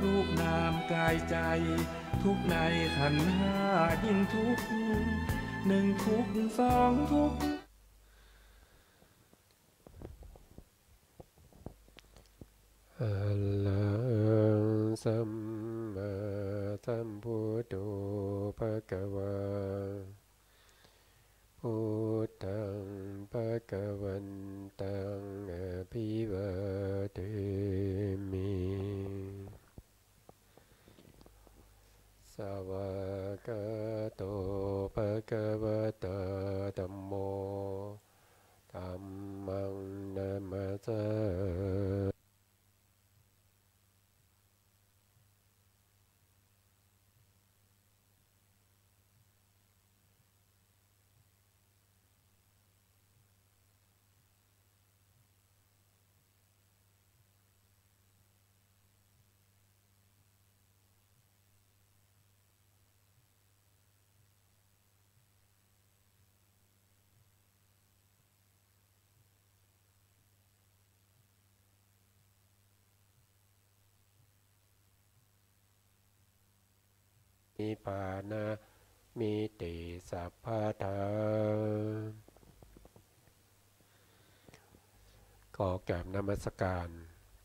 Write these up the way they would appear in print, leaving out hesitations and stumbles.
รูปนามกายใจทุกในขันธ์ห้ายิ่งทุกข์หนึ่งทุกข์สองทุกข์อะระหังสัมมาสัมพุทโธภะคะวาพุทธังภะคะวันตังอภิวาเทมิสวากขาโตภะคะวะโตธัมโมธัมมังนัมมัสสามิปานะมิติสัพพะทาขอกราบนมัสการ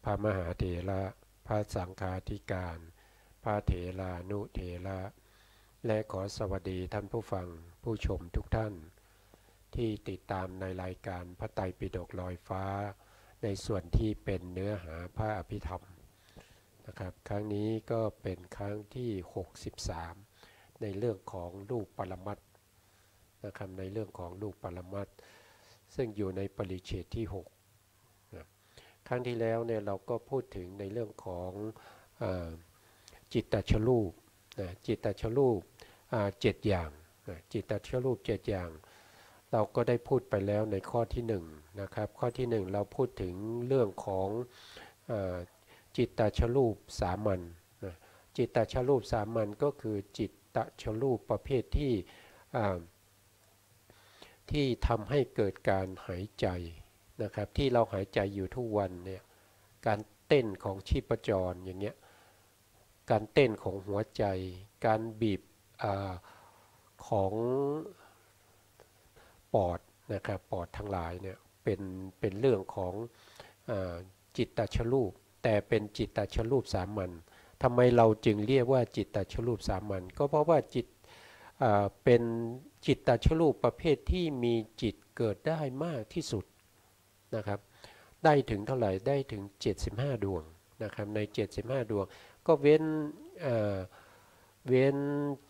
พระมหาเถระพระสังฆาธิการพระเถรานุเถระและขอสวัสดีท่านผู้ฟังผู้ชมทุกท่านที่ติดตามในรายการพระไตรปิฎกลอยฟ้าในส่วนที่เป็นเนื้อหาพระอภิธรรมนะครับครั้งนี้ก็เป็นครั้งที่63ในเรื่องของลูกปรมัตถ์นะครับในเรื่องของลูกปรมัตถ์ซึ่งอยู่ในปริเฉดที่6นะครั้งที่แล้วเนี่ยเราก็พูดถึงในเรื่องของจิตตชรูปนะจิตตชรูป7อย่างนะจิตตชรูป7อย่างเราก็ได้พูดไปแล้วในข้อที่1นะครับข้อที่1เราพูดถึงเรื่องของจิตตชรูปสามัญนะจิตตชรูปสามัญก็คือจิตตชรูปประเภทที่ทำให้เกิดการหายใจนะครับที่เราหายใจอยู่ทุกวันเนี่ยการเต้นของชีพจรอย่างเงี้ยการเต้นของหัวใจการบีบของปอดนะครับปอดทั้งหลายเนี่ยเป็นเรื่องของจิตตชรูปแต่เป็นจิตตชรูปสามัญทำไมเราจึงเรียกว่าจิตตชรูปสามัญก็เพราะว่าจิตเป็นจิตตชรูปประเภทที่มีจิตเกิดได้มากที่สุดนะครับได้ถึงเท่าไหร่ได้ถึง75ดวงนะครับใน75ดวงก็เว้น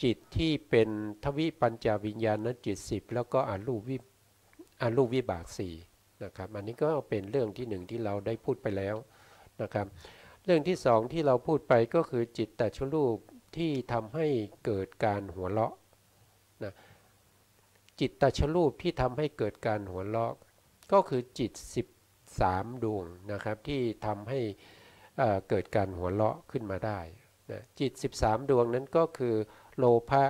จิตที่เป็นทวิปัญจวิญญาณจิต10แล้วก็อรูปวิบาก4นะครับอันนี้ก็เป็นเรื่องที่1ที่เราได้พูดไปแล้วนะครับเรื่องที่2ที่เราพูดไปก็คือจิตตชรูปที่ทำให้เกิดการหัวเราะนะจิตตชรูปที่ทำให้เกิดการหัวเราะก็คือจิต13ดวงนะครับที่ทำให้เกิดการหัวเราะขึ้นมาได้นะจิต13ดวงนั้นก็คือโลภะ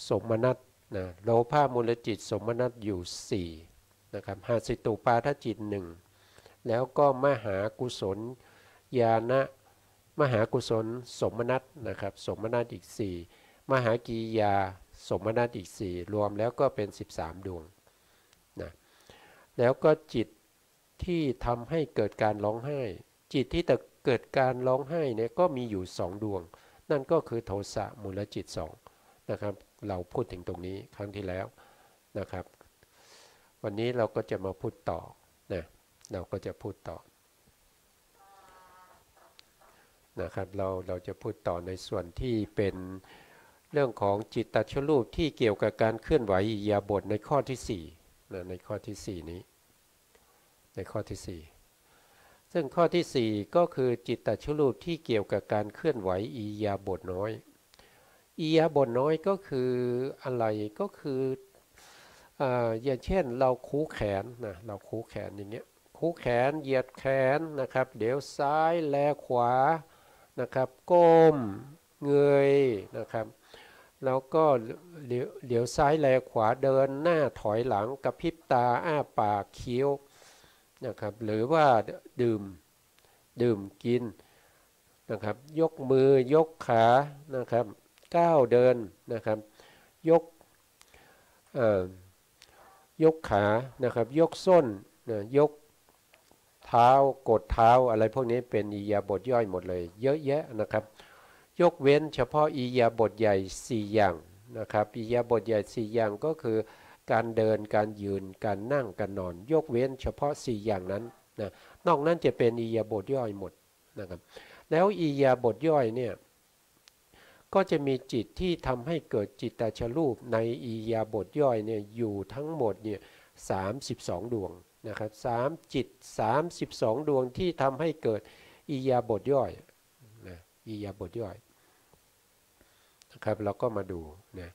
สมนัสนะโลภะมูลจิตสมนัสอยู่4นะครับหาสิตุปาทจิต1แล้วก็มหากุศลญาณมหากุศลสมนัสนะครับสมนัสอีก4มหากิริยาสมนัสอีก4รวมแล้วก็เป็น13ดวงนะแล้วก็จิตที่ทำให้เกิดการร้องไห้จิตที่เกิดการร้องไห้เนี่ยก็มีอยู่2ดวงนั่นก็คือโทสะมูลจิต2นะครับเราพูดถึงตรงนี้ครั้งที่แล้วนะครับวันนี้เราก็จะมาพูดต่อนะเราก็จะพูดต่อนะครับเราจะพูดต่อในส่วนที่เป็นเรื่องของจิตตชรูปที่เกี่ยวกับการเคลื่อนไหวอิริยาบถในข้อที่4นะในข้อที่4นี้ในข้อที่4ซึ่งข้อที่4ก็คือจิตตชรูปที่เกี่ยวกับการเคลื่อนไหวอิริยาบถน้อยอิริยาบถน้อยก็คืออะไรก็คืออย่างเช่นเราคูแขนนะเราคูแขนอย่างเงี้ยคูแขนเหยียดแขนนะครับเดี๋ยวซ้ายแลขวานะครับก้มเงยนะครับแล้วก็เดี๋ยวซ้ายแลขวาเดินหน้าถอยหลังกระพริบตาอ้าปากเคี้ยวนะครับหรือว่าดื่มกิน นะครับยกมือยกขานะครับก้าวเดินนะครับยกยกขานะครับยกส้นนะยกเท้ากดเท้าอะไรพวกนี้เป็นอิริยาบถย่อยหมดเลยเยอะแยะนะครับยกเว้นเฉพาะอิริยาบถใหญ่4อย่างนะครับอิริยาบถใหญ่4อย่างก็คือการเดินการยืนการนั่งการนอนยกเว้นเฉพาะ4อย่างนั้นนะนอกนั้นจะเป็นอิริยาบถย่อยหมดนะครับแล้วอิริยาบถย่อยเนี่ยก็จะมีจิตที่ทำให้เกิดจิตตชรูปในอิริยาบถย่อยเนี่ยอยู่ทั้งหมดเนี่ย32 ดวงนะครับจิต32 ดวงที่ทำให้เกิดอิริยาบถย่อยนะอิริยาบถย่อยนะครับเราก็มาดูนะ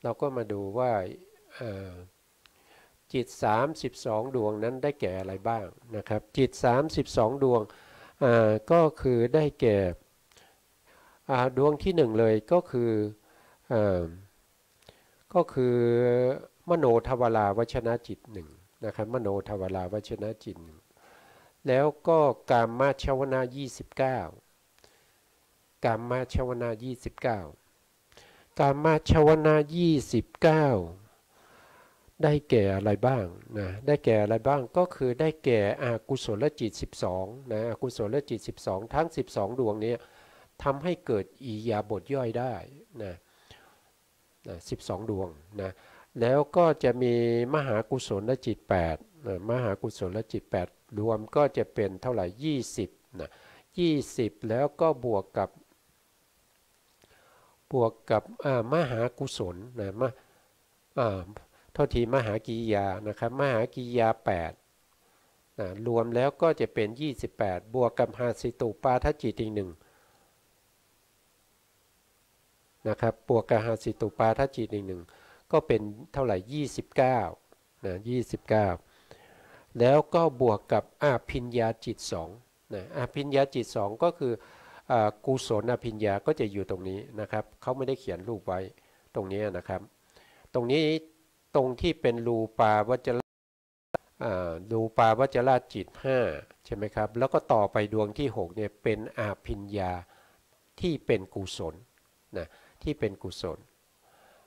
เราก็มาดูว่าจิต32 ดวงนั้นได้แก่อะไรบ้างนะครับจิต32 ดวงก็คือได้แก่ดวงที่1เลยก็คือมโนทวาราวชนะจิตหนึ่งนะครับมโนทวาราวชนะจิตหนึ่งแล้วก็กามชวนา29กามชวนา29กามชวนา29ได้แก่อะไรบ้างนะได้แก่อะไรบ้างก็คือได้แก่อกุศลจิต12นะอกุศลจิต12ทั้ง12 ดวงนี้ทำให้เกิดอิริยาบถย่อยได้นะ12 ดวงนะแล้วก็จะมีมหากุศลจิต8นะมหากุศลจิต8รวมก็จะเป็นเท่าไหร่20นะ20แล้วก็บวกกับมหากุศลนะโทษทีมหากิริยานะครับมหากิริยา8นะรวมแล้วก็จะเป็น28บวกกับหาสิตุปาทจิตอีก1นะครับบวกกับหาสิตุปาทจิตอีก1ก็เป็นเท่าไหร่29นะ29แล้วก็บวกกับอภิญญาจิต2นะอภิญญาจิต2ก็คือกุศลอภิญญาก็จะอยู่ตรงนี้นะครับเขาไม่ได้เขียนรูปไว้ตรงนี้นะครับตรงนี้ตรงที่เป็นรูปาวจรจิต5ใช่ไหมครับแล้วก็ต่อไปดวงที่6เนี่ยเป็นอภิญญาที่เป็นกุศลนะที่เป็นกุศล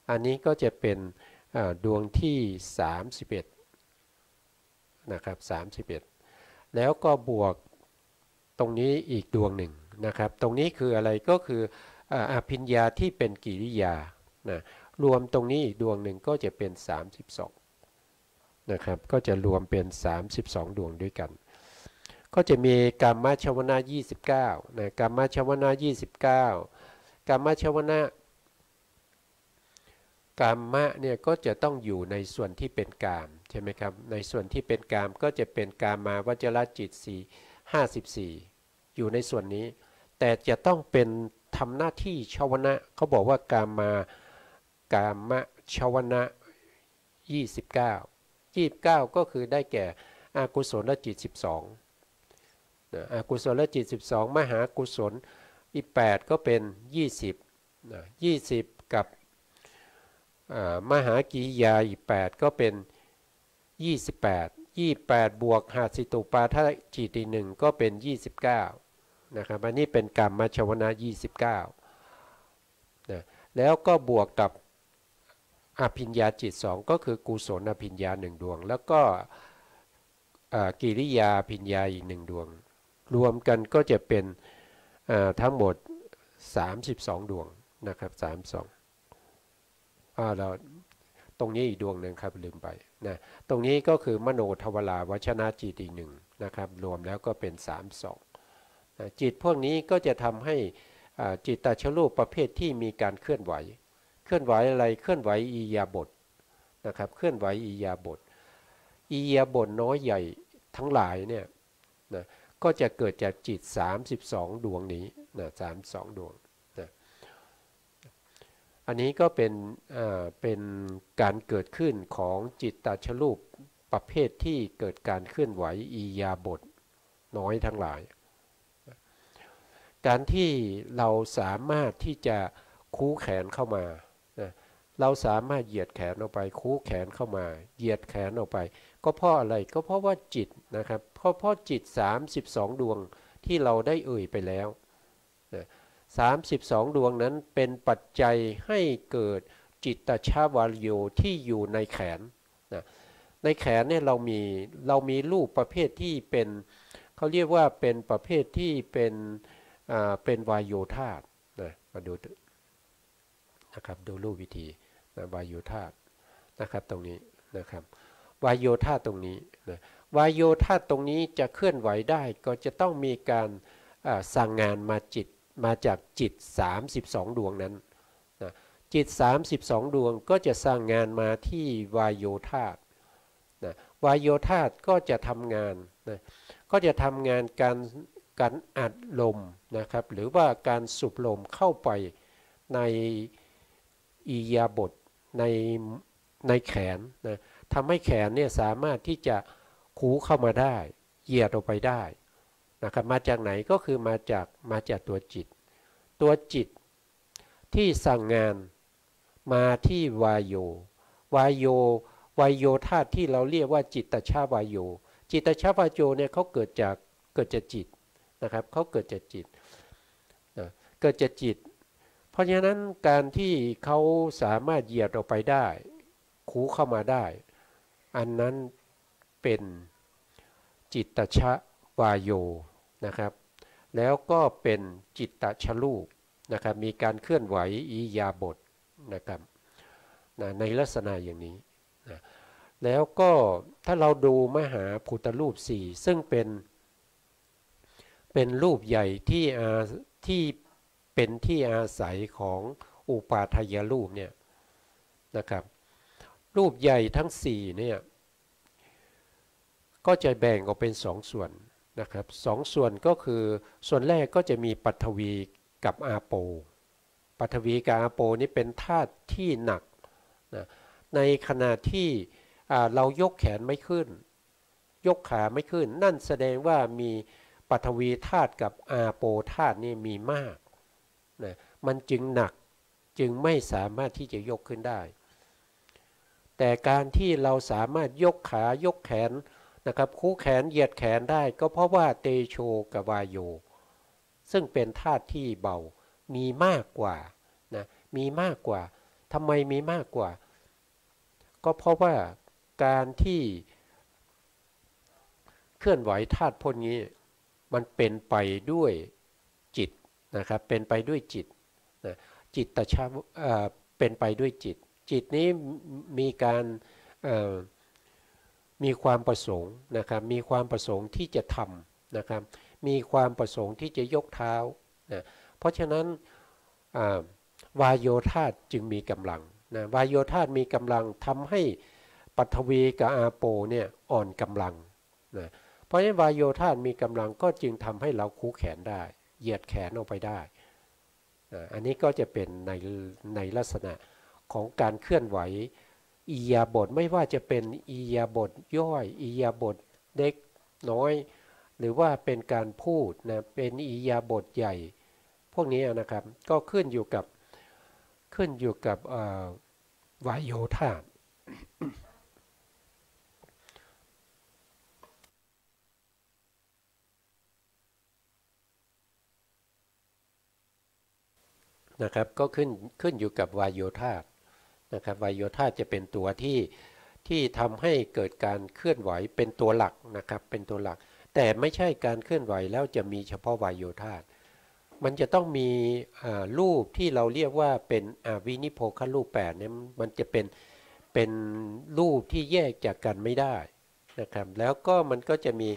อันนี้ก็จะเป็นดวงที่31นะครับ31แล้วก็บวกตรงนี้อีกดวงหนึ่งนะครับตรงนี้คืออะไรก็คืออภิญญาที่เป็นกิริยานะรวมตรงนี้อีกดวงหนึ่งก็จะเป็น32นะครับก็จะรวมเป็น32 ดวงด้วยกันก็จะมีกามชวนา29นะกามชวนา29กามชวนะกามะเนี่ยก็จะต้องอยู่ในส่วนที่เป็นกามใช่ไหมครับในส่วนที่เป็นกามก็จะเป็นกามาวจรจิต54อยู่ในส่วนนี้แต่จะต้องเป็นทำหน้าที่ชวนะเขาบอกว่ากามะชวนะ29ก็คือได้แก่อกุศลจิต12นะอกุศลจิต12มหากุศลอีก8ก็เป็น20นะ20กับมหากิริยาอีก8ก็เป็น28บวกหาสิตุปาทจิตอีก1ก็เป็น29นะครับอันนี้เป็นกามชวนะ29นะแล้วก็บวกกับอภิญญาจิต2ก็คือกุศลอภิญญา1ดวงแล้วก็กิริยาอภิญญาอีก1ดวงรวมกันก็จะเป็นทั้งหมด32 ดวงนะครับ32เราตรงนี้อีกดวงหนึ่งครับลืมไปนะตรงนี้ก็คือมโนทวาราวชนะจิตอีก1นะครับรวมแล้วก็เป็น32นะจิตพวกนี้ก็จะทำให้จิตตชรูปประเภทที่มีการเคลื่อนไหวอะไรเคลื่อนไหวอิริยาบถนะครับเคลื่อนไหวอิริยาบถน้อยใหญ่ทั้งหลายเนี่ยนะก็จะเกิดจากจิต32 ดวงนี้นะ32 ดวงนะอันนี้ก็เป็นการเกิดขึ้นของจิตตชรูปประเภทที่เกิดการเคลื่อนไหวอิริยาบถน้อยทั้งหลายการที่เราสามารถที่จะคู้แขนเข้ามาเราสามารถเหยียดแขนออกไปคู้แขนเข้ามาเหยียดแขนออกไปก็เพราะอะไรก็เพราะว่าจิตนะครับเพราะจิต32 ดวงที่เราได้เอ่ยไปแล้ว นะ32 ดวงนั้นเป็นปัจจัยให้เกิดจิตตชวาโยที่อยู่ในแขนนะในแขนเนี่ยเรามีรูปประเภทที่เป็นเขาเรียกว่าเป็นประเภทที่เป็นวายโยธาตุนะมาดูนะครับดูรูปวิธีนะวายโยธาตุนะครับตรงนี้นะครับวายโยธาตุตรงนี้นะวายโยธาตุตรงนี้จะเคลื่อนไหวได้ก็จะต้องมีการสั่งงานมาจากจิต32 ดวงนั้นนะจิต32 ดวงก็จะสั่งงานมาที่วายโยธาตุนะวายโยธาตุก็จะทำงานนะก็จะทำงานการอัดลมนะครับหรือว่าการสูบลมเข้าไปในอิริยาบถในแขนนะทำให้แขนเนี่ยสามารถที่จะคูเข้ามาได้เหยียดออกไปได้นะครับมาจากไหนก็คือมาจากตัวจิตที่สั่งงานมาที่วายโยธาตุที่เราเรียกว่าจิตตชวายโยจิตตชวายโยเนี่ยเขาเกิดจากจิตนะครับเขาเกิดจากจิตนะเกิดจากจิตเพราะฉะนั้นการที่เขาสามารถเหยียดออกไปได้คูเข้ามาได้อันนั้นเป็นจิตตชวายโยนะครับแล้วก็เป็นจิตตชลูปนะครับมีการเคลื่อนไหวอิริยาบถนะครับในลักษณะอย่างนี้นะแล้วก็ถ้าเราดูมหาพุทธรูป4ซึ่งเป็นรูปใหญ่ที่เป็นที่อาศัยของอุปาทายรูปเนี่ยนะครับรูปใหญ่ทั้ง4เนี่ยก็จะแบ่งออกเป็น2 ส่วนนะครับ2 ส่วนก็คือส่วนแรกก็จะมีปฐวีกับอาโปปฐวีกับอาโปนี่เป็นธาตุที่หนักนะในขณะที่เรายกแขนไม่ขึ้นยกขาไม่ขึ้นนั่นแสดงว่ามีปฐวีธาตุกับอาโปธาตุนี่มีมากนะมันจึงหนักจึงไม่สามารถที่จะยกขึ้นได้แต่การที่เราสามารถยกขายกแขนนะครับคู่แขนเหยียดแขนได้ก็เพราะว่าเตโชกับวายโยซึ่งเป็นธาตุที่เบามีมากกว่านะมีมากกว่าทำไมมีมากกว่าก็เพราะว่าการที่เคลื่อนไหวธาตุพวกนี้มันเป็นไปด้วยจิตนะครับเป็นไปด้วยจิตนะจิตตชะเป็นไปด้วยจิตนี้มีการมีความประสงค์นะครับมีความประสงค์ที่จะทำนะครับมีความประสงค์ที่จะยกเท้านะเพราะฉะนั้นวายโยธาตุจึงมีกำลังนะวายโยธาตุมีกำลังทำให้ปฐวีกับอาโปเนี่ยอ่อนกำลังนะเพราะฉะนั้นวายโยธาตุมีกำลังก็จึงทำให้เราคู่แขนได้เหยียดแขนออกไปได้อันนี้ก็จะเป็นในลักษณะของการเคลื่อนไหวอิริยาบถไม่ว่าจะเป็นอิริยาบถย่อยอิริยาบถเล็กน้อยหรือว่าเป็นการพูดนะเป็นอิริยาบถใหญ่พวกนี้นะครับก็ขึ้นอยู่กับวายโยธาตุนะครับก็ขึ้นอยู่กับวายโยธาตุนะครับวายโยธาจะเป็นตัวที่ทำให้เกิดการเคลื่อนไหวเป็นตัวหลักนะครับเป็นตัวหลักแต่ไม่ใช่การเคลื่อนไหวแล้วจะมีเฉพาะวายโยธามันจะต้องมีรูปที่เราเรียกว่าเป็นวินิโพครูป8เนี่ยมันจะเป็นรูปที่แยกจากกันไม่ได้นะครับแล้วก็มันก็จะมี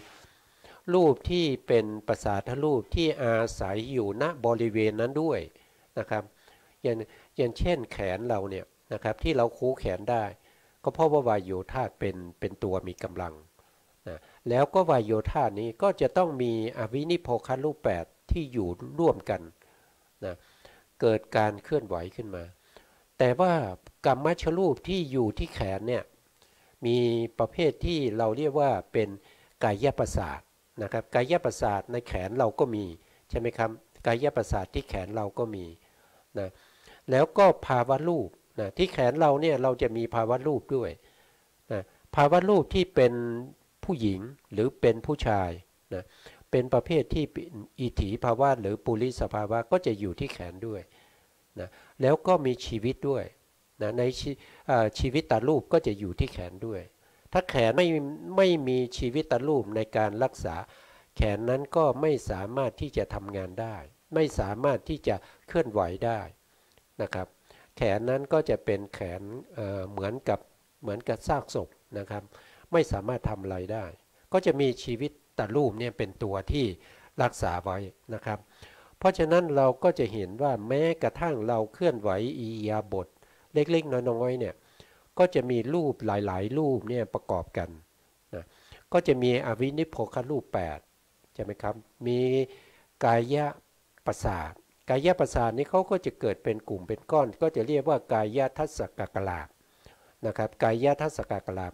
รูปที่เป็นประสาทรูปที่อาศัยอยู่ณบริเวณนั้นด้วยนะครับอย่างเช่นแขนเราเนี่ยนะครับที่เราคูแขนได้ก็เพราะว่าวายโยธาเป็นตัวมีกำลังนะแล้วก็วายโยธานี้ก็จะต้องมีอวินิโพครูป8ที่อยู่ร่วมกันนะเกิดการเคลื่อนไหวขึ้นมาแต่ว่ากรรมชรูปที่อยู่ที่แขนเนี่ยมีประเภทที่เราเรียกว่าเป็นกายประสาทนะครับกายประสาทในแขนเราก็มีใช่ไหมครับกายประสาทที่แขนเราก็มีนะแล้วก็ภาวะรูปนะที่แขนเราเนี่ยเราจะมีภาวะรูปด้วยนะภาวะรูปที่เป็นผู้หญิงหรือเป็นผู้ชายนะ เป็นประเภทที่อิทธิภาวะหรือปุริสภาวะก็จะอยู่ที่แขนด้วยนะแล้วก็มีชีวิตด้วยนะในชีวิตตารูปก็จะอยู่ที่แขนด้วยถ้าแขนไม่มีชีวิตตารูปในการรักษาแขนนั้นก็ไม่สามารถที่จะทำงานได้ไม่สามารถที่จะเคลื่อนไหวได้นะครับแขนนั้นก็จะเป็นแขนเหมือนกับซากศพนะครับไม่สามารถทำอะไรได้ก็จะมีชีวิตตารูปเนี่ยเป็นตัวที่รักษาไว้นะครับเพราะฉะนั้นเราก็จะเห็นว่าแม้กระทั่งเราเคลื่อนไหวอิริยาบถเล็กๆน้อยๆเนี่ยก็จะมีรูปหลายๆรูปเนี่ยประกอบกันนะก็จะมีอวินิพโภครูป8ใช่ไหมครับมีกายประสาทกายประสาทนี้เขาก็จะเกิดเป็นกลุ่มเป็นก้อนก็จะเรียกว่ากายทัศกกลาภนะครับกายทัศกกลาภ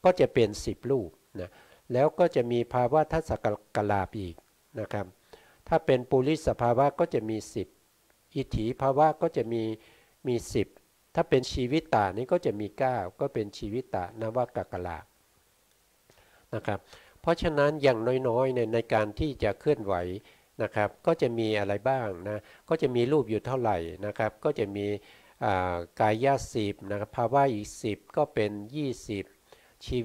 ก็จะเป็น10รูปนะแล้วก็จะมีภาวะทัศกกลาภอีกนะครับถ้าเป็นปุริสภาวะก็จะมี10อิทธิภาวะก็จะมี10ถ้าเป็นชีวิตตานี้ก็จะมี9ก็เป็นชีวิตตานวกกลาภนะครับเพราะฉะนั้นอย่างน้อยๆในการที่จะเคลื่อนไหวนะครับก็จะมีอะไรบ้างนะก็จะมีรูปอยู่เท่าไหร่นะครับก็จะมีกาย10นะครับภาวะอีก10ก็เป็น20ชี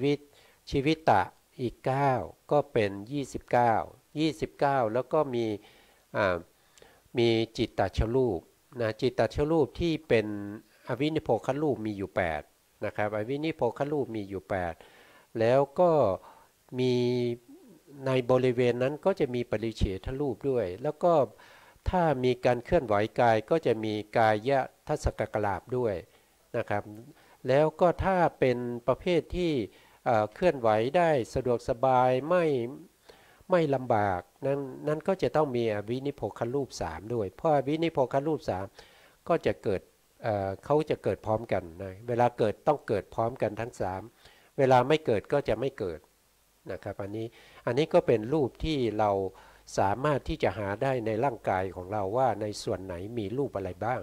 วิตตะอีก9ก็เป็น29แล้วก็มีจิตตชรูปนะจิตตชรูปที่เป็นอวินิโพครูปมีอยู่8นะครับอวินิโพครูปมีอยู่8แล้วก็มีในบริเวณนั้นก็จะมีปริเฉทรูปด้วยแล้วก็ถ้ามีการเคลื่อนไหวกายก็จะมีกายทัศกกลาภด้วยนะครับแล้วก็ถ้าเป็นประเภทที่เคลื่อนไหวได้สะดวกสบายไม่ลำบากนั้นก็จะต้องมีอวินิโพครูป3ด้วยเพราะอวินิโพครูป3ก็จะเกิดเขาจะเกิดพร้อมกันนะเวลาเกิดต้องเกิดพร้อมกันทั้ง3เวลาไม่เกิดก็จะไม่เกิดนะครับอันนี้ก็เป็นรูปที่เราสามารถที่จะหาได้ในร่างกายของเราว่าในส่วนไหนมีรูปอะไรบ้าง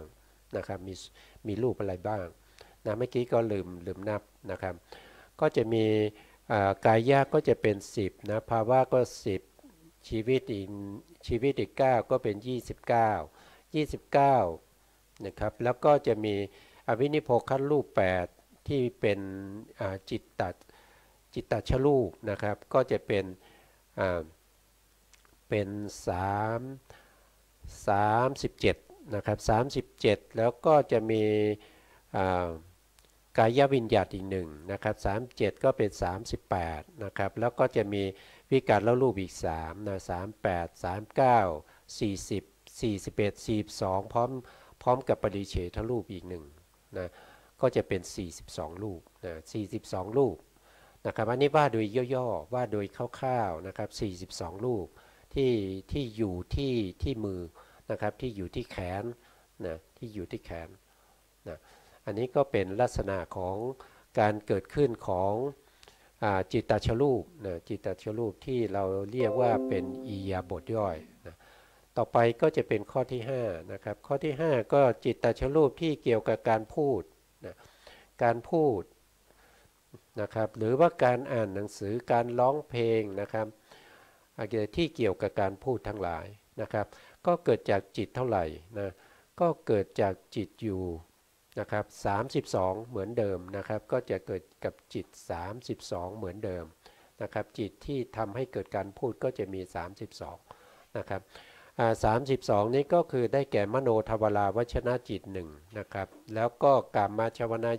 นะครับมีรูปอะไรบ้างนะเมื่อกี้ก็ลืมนับนะครับก็จะมีกายก็จะเป็น10นะภาวะก็10ชีวิตอีก9ก็เป็น29นะครับแล้วก็จะมีอวินิโพครูป8ที่เป็นจิตตชรูปนะครับก็จะเป็น37นะครับ37แล้วก็จะมีกายวิญญาตอีก1นะครับ37ก็เป็น38นะครับแล้วก็จะมีวิการละรูปอีก3นะ38 39 40 41 42พร้อมกับปริเฉทรูปอีก1นะก็จะเป็น42รูปนะ42รูปนะครับอันนี้ว่าโดยย่อๆว่าโดยคร่าวๆนะครับ42รูปที่อยู่ที่มือนะครับที่อยู่ที่แขนนะที่อยู่ที่แขนนะอันนี้ก็เป็นลักษณะของการเกิดขึ้นของจิตตชรูปนะจิตตชรูปที่เราเรียกว่าเป็นอิริยาบถย่อยนะต่อไปก็จะเป็นข้อที่5นะครับข้อที่5ก็จิตตชรูปที่เกี่ยวกับการพูดนะการพูดนะครับหรือว่าการอ่านหนังสือการร้องเพลงนะครับที่เกี่ยวกับการพูดทั้งหลายนะครับก็เกิดจากจิตเท่าไหร่นะก็เกิดจากจิตอยู่นะครับ32เหมือนเดิมนะครับก็จะเกิดกับจิต32เหมือนเดิมนะครับจิตที่ทำให้เกิดการพูดก็จะมี32นะครับ32นี้ก็คือได้แก่มโนทวาราวชนะจิต1นะครับแล้วก็กามชวนะ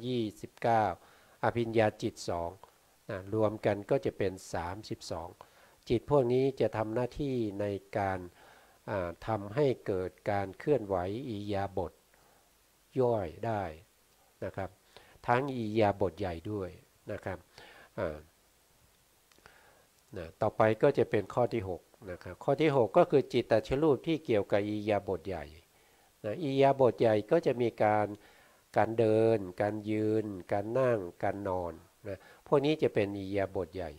29อภิญญาจิต2นะรวมกันก็จะเป็น32จิตพวกนี้จะทำหน้าที่ในการทำให้เกิดการเคลื่อนไหวอิริยาบถย่อยได้นะครับทั้งอิริยาบถใหญ่ด้วยนะครับต่อไปก็จะเป็นข้อที่6นะครับข้อที่6ก็คือจิตตชรูปที่เกี่ยวกับอิริยาบถใหญ่นะอิริยาบถใหญ่ก็จะมีการเดินการยืนการนั่งการนอนนะพวกนี้จะเป็นอิริยาบถใหญ่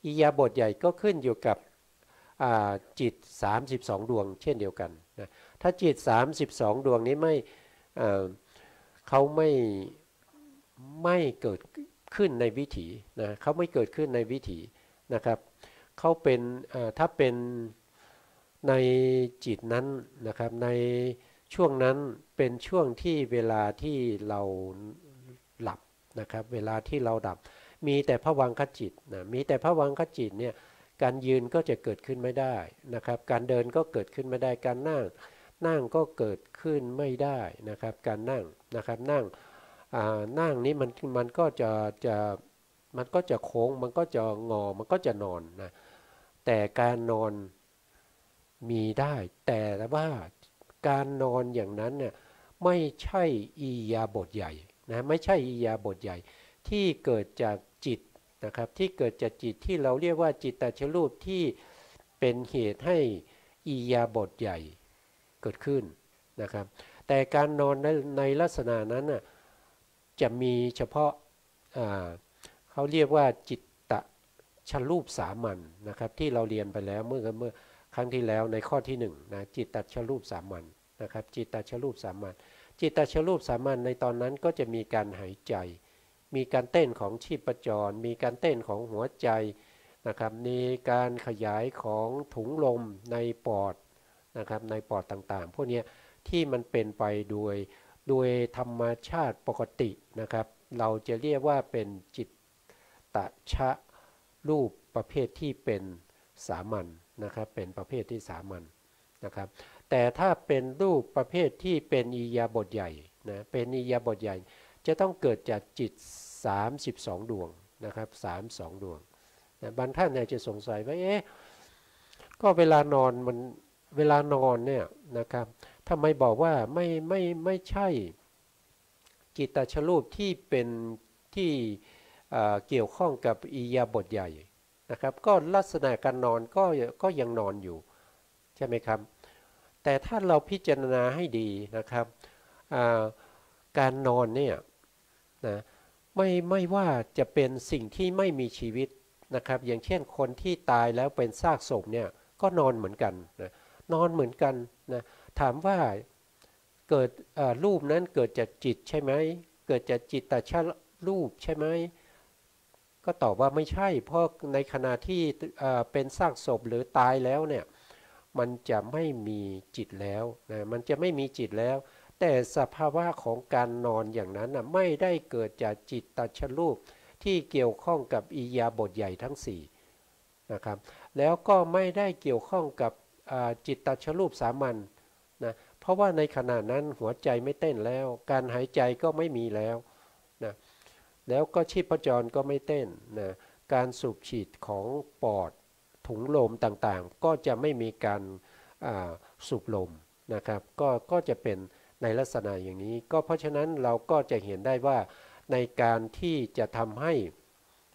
อิริยาบถใหญ่ก็ขึ้นอยู่กับจิต32ดวงเช่นเดียวกันนะถ้าจิต32ดวงนี้เขาไม่เกิดขึ้นในวิถีนะเขาไม่เกิดขึ้นในวิถีนะครับ เขาเป็นถ้าเป็นในจิตนั้นนะครับในช่วงนั้นเป็นช่วงที่เวลาที่เราหลับนะครับเวลาที่เราดับมีแต่ภวังคจิตนะมีแต่ภวังคจิตเนี่ยการยืนก็จะเกิดขึ้นไม่ได้นะครับการเดินก็เกิดขึ้นไม่ได้การนั่งก็เกิดขึ้นไม่ได้นะครับการนั่งนะครับนั่งนี้มันก็จะมันก็จะโค้งมันก็จะงอมันก็จะนอนนะแต่การนอนมีได้แต่ว่าการนอนอย่างนั้นเนี่ยไม่ใช่อิริยาบถใหญ่นะไม่ใช่อิริยาบถใหญ่ที่เกิดจากจิตนะครับที่เกิดจากจิตที่เราเรียกว่าจิตตชรูปที่เป็นเหตุให้อิริยาบถใหญ่เกิดขึ้นนะครับแต่การนอนในลักษณะนั้นน่ะจะมีเฉพาะเขาเรียกว่าจิตตชรูปสามัญนะครับที่เราเรียนไปแล้วเมื่อครั้งที่แล้วในข้อที่1นะจิตตชรูปสามัญนะครับจิตตชรูปสามัญจิตตชรูปสามัญในตอนนั้นก็จะมีการหายใจมีการเต้นของชีพจรมีการเต้นของหัวใจนะครับมีการขยายของถุงลมในปอดนะครับในปอดต่างๆพวกนี้ที่มันเป็นไปโดยธรรมชาติปกตินะครับเราจะเรียกว่าเป็นจิตตชรูปประเภทที่เป็นสามัญนะครับเป็นประเภทที่สามัญนะครับแต่ถ้าเป็นรูปประเภทที่เป็นอิริยาบถใหญ่นะเป็นอิริยาบถใหญ่จะต้องเกิดจากจิต32ดวงนะครับ32ดวงนะบางท่านอาจจะสงสัยว่าก็เวลานอนเนี่ยนะครับทำไมบอกว่าไม่ใช่จิตตชรูปที่เป็นที่เกี่ยวข้องกับอิริยาบถใหญ่นะครับก็ลักษณะการนอนก็ยังนอนอยู่ใช่ไหมครับแต่ถ้าเราพิจารณาให้ดีนะครับการนอนเนี่ยนะไม่ว่าจะเป็นสิ่งที่ไม่มีชีวิตนะครับอย่างเช่นคนที่ตายแล้วเป็นซากศพเนี่ยก็นอนเหมือนกันนะนอนเหมือนกันนะถามว่าเกิดรูปนั้นเกิดจากจิตใช่ไหมเกิดจากจิตตชรูปใช่ไหมก็ตอบว่าไม่ใช่เพราะในขณะที่เป็นซากศพหรือตายแล้วเนี่ยมันจะไม่มีจิตแล้วนะมันจะไม่มีจิตแล้วแต่สภาวะของการนอนอย่างนั้นนะไม่ได้เกิดจากจิตตชรูปที่เกี่ยวข้องกับอิริยาบถใหญ่ทั้ง4นะครับแล้วก็ไม่ได้เกี่ยวข้องกับจิตตชรูปสามัญนะเพราะว่าในขณะนั้นหัวใจไม่เต้นแล้วการหายใจก็ไม่มีแล้วนะแล้วก็ชีพจรก็ไม่เต้นนะการสูบฉีดของปอดถุงลมต่างๆก็จะไม่มีการสูบลมนะครับก็จะเป็นในลักษณะอย่างนี้ก็เพราะฉะนั้นเราก็จะเห็นได้ว่าในการที่จะทำให้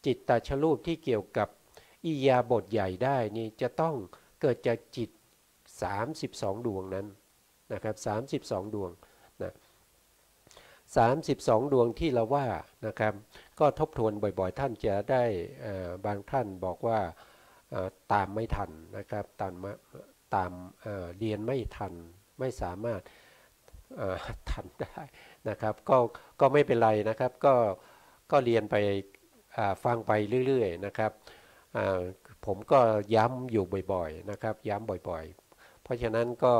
จิตตชรูปที่เกี่ยวกับอิริยาบถใหญ่ได้นี่จะต้องเกิดจากจิต32ดวงนั้นนะครับ32ดวงนะ32ดวงที่เราว่านะครับก็ทบทวนบ่อยๆท่านจะได้บางท่านบอกว่าตามไม่ทันนะครับตามเรียนไม่ทันไม่สามารถทันได้นะครับก็ไม่เป็นไรนะครับก็เรียนไปฟังไปเรื่อยๆนะครับผมก็ย้ำอยู่บ่อยๆนะครับย้ำบ่อยๆเพราะฉะนั้นก็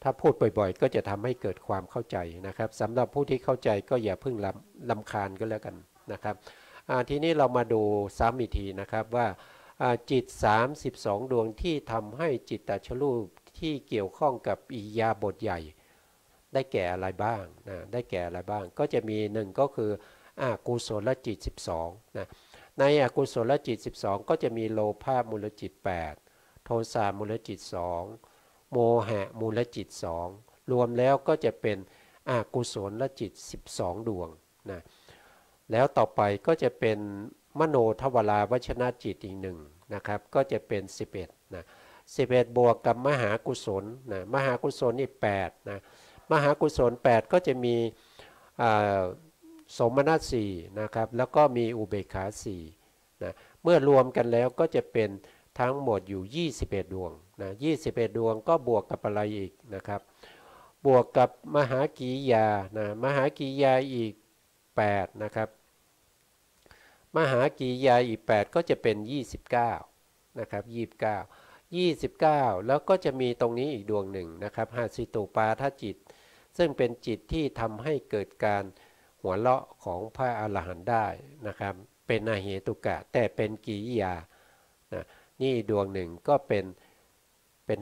ถ้าพูดบ่อยๆก็จะทำให้เกิดความเข้าใจนะครับสำหรับผู้ที่เข้าใจก็อย่าเพิ่งรำคาญก็แล้วกันนะครับทีนี้เรามาดูซ้ำอีกทีนะครับว่าจิต32ดวงที่ทำให้จิตตชรูปที่เกี่ยวข้องกับอิริยาบถใหญ่ได้แก่อะไรบ้างนะได้แก่อะไรบ้างก็จะมี1ก็คืออกุศลจิต12นะในอกุศลจิต12ก็จะมีโลภะมูลจิต8โทสะมูลจิต2โมหะมูลจิต2รวมแล้วก็จะเป็นอกุศลจิต12ดวงนะแล้วต่อไปก็จะเป็นมโนทวาราวชนะจิตอีก1นะครับก็จะเป็น11นะ11บวกกับมหากุศลนะมหากุศลนี่8นะมหากุศล8ก็จะมีสมนัส4นะครับแล้วก็มีอุเบกขา4นะเมื่อรวมกันแล้วก็จะเป็นทั้งหมดอยู่21ดวงนะ21ดวงก็บวกกับอะไรอีกนะครับบวกกับมหากิริยานะมหากิริยาอีก8นะครับ มหากิริยาอีก8ก็จะเป็น29นะครับ29แล้วก็จะมีตรงนี้อีกดวงหนึ่งนะครับหาสิตุปาทจิตซึ่งเป็นจิตที่ทำให้เกิดการหัวเราะของพระอรหันต์ได้นะครับเป็นอเหตุกะแต่เป็นกิริยานะนี่ดวงหนึ่งก็เป็น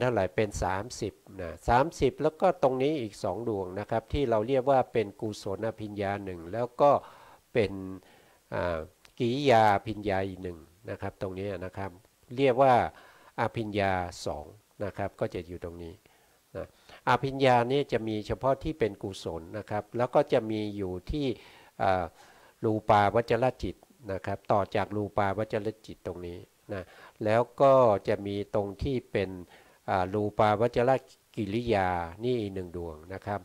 เท่าไหร่เป็น30นะ30แล้วก็ตรงนี้อีก2ดวงนะครับที่เราเรียกว่าเป็นกุศลอภิญญา1แล้วก็เป็นกิริยาอภิญญาอีก1นะครับตรงนี้นะครับเรียกว่าอภิญญา2นะครับก็จะอยู่ตรงนี้นะอภิญญานี่จะมีเฉพาะที่เป็นกุศลนะครับแล้วก็จะมีอยู่ที่รูปาวจรจิตนะครับต่อจากรูปาวจรจิตตรงนี้นะแล้วก็จะมีตรงที่เป็นรูปาวจรกิริยานี่อีก1ดวงนะครับ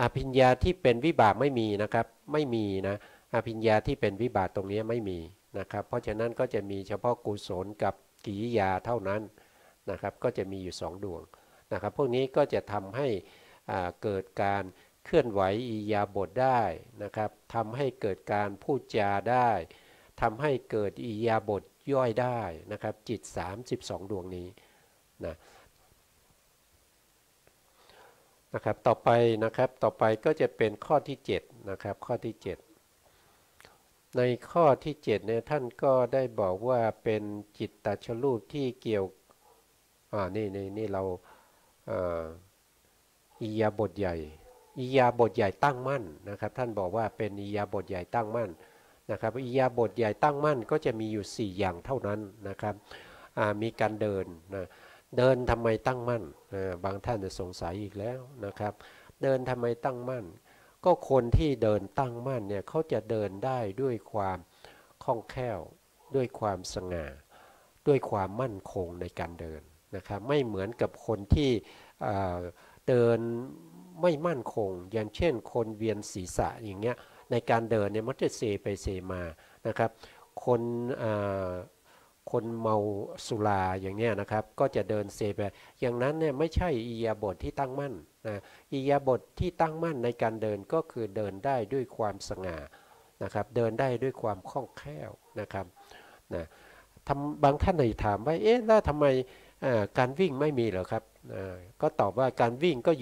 อภิญญาที่เป็นวิบากไม่มีนะครับไม่มีนะอภิญญาที่เป็นวิบากตรงนี้ไม่มีนะครับเพราะฉะนั้นก็จะมีเฉพาะกุศลกับกิริยาเท่านั้นนะครับก็จะมีอยู่2ดวงนะครับพวกนี้ก็จะทำให้เกิดการเคลื่อนไหวอิริยาบถได้นะครับทำให้เกิดการพูดจาได้ทำให้เกิดอิริยาบถย่อยได้นะครับจิต32ดวงนี้นะครับต่อไปก็จะเป็นข้อที่7นะครับข้อที่7ในข้อที่7เนี่ยท่านก็ได้บอกว่าเป็นจิตตชรูปที่เกี่ยวนี่เราอิริยาบถใหญ่อิริยาบถใหญ่ตั้งมั่นนะครับท่านบอกว่าเป็นอิริยาบถใหญ่ตั้งมั่นนะครับอิริยาบถใหญ่ตั้งมั่นก็จะมีอยู่4อย่างเท่านั้นนะครับมีการเดินนะเดินทำไมตั้งมั่นบางท่านจะสงสัยอีกแล้วนะครับเดินทำไมตั้งมั่นก็คนที่เดินตั้งมั่นเนี่ยเขาจะเดินได้ด้วยความคล่องแคล่วด้วยความสง่าด้วยความมั่นคงในการเดินนะครับไม่เหมือนกับคนที่เดินไม่มั่นคงอย่างเช่นคนเวียนศีรษะอย่างเงี้ยในการเดินเนี่ยมันจะเซไปเซมานะครับคนเมาสุราอย่างเนี้ยนะครับก็จะเดินเซไปอย่างนั้นเนี่ยไม่ใช่อิริยาบถที่ตั้งมั่นนะอิริยาบถที่ตั้งมั่นในการเดินก็คือเดินได้ด้วยความสง่านะครับเดินได้ด้วยความคล่องแคล่วนะครับนะบางท่านถามว่าเอ๊ะแล้วทำไมการวิ่งไม่มีเหรอครับก็ตอบว่าการวิ่งก็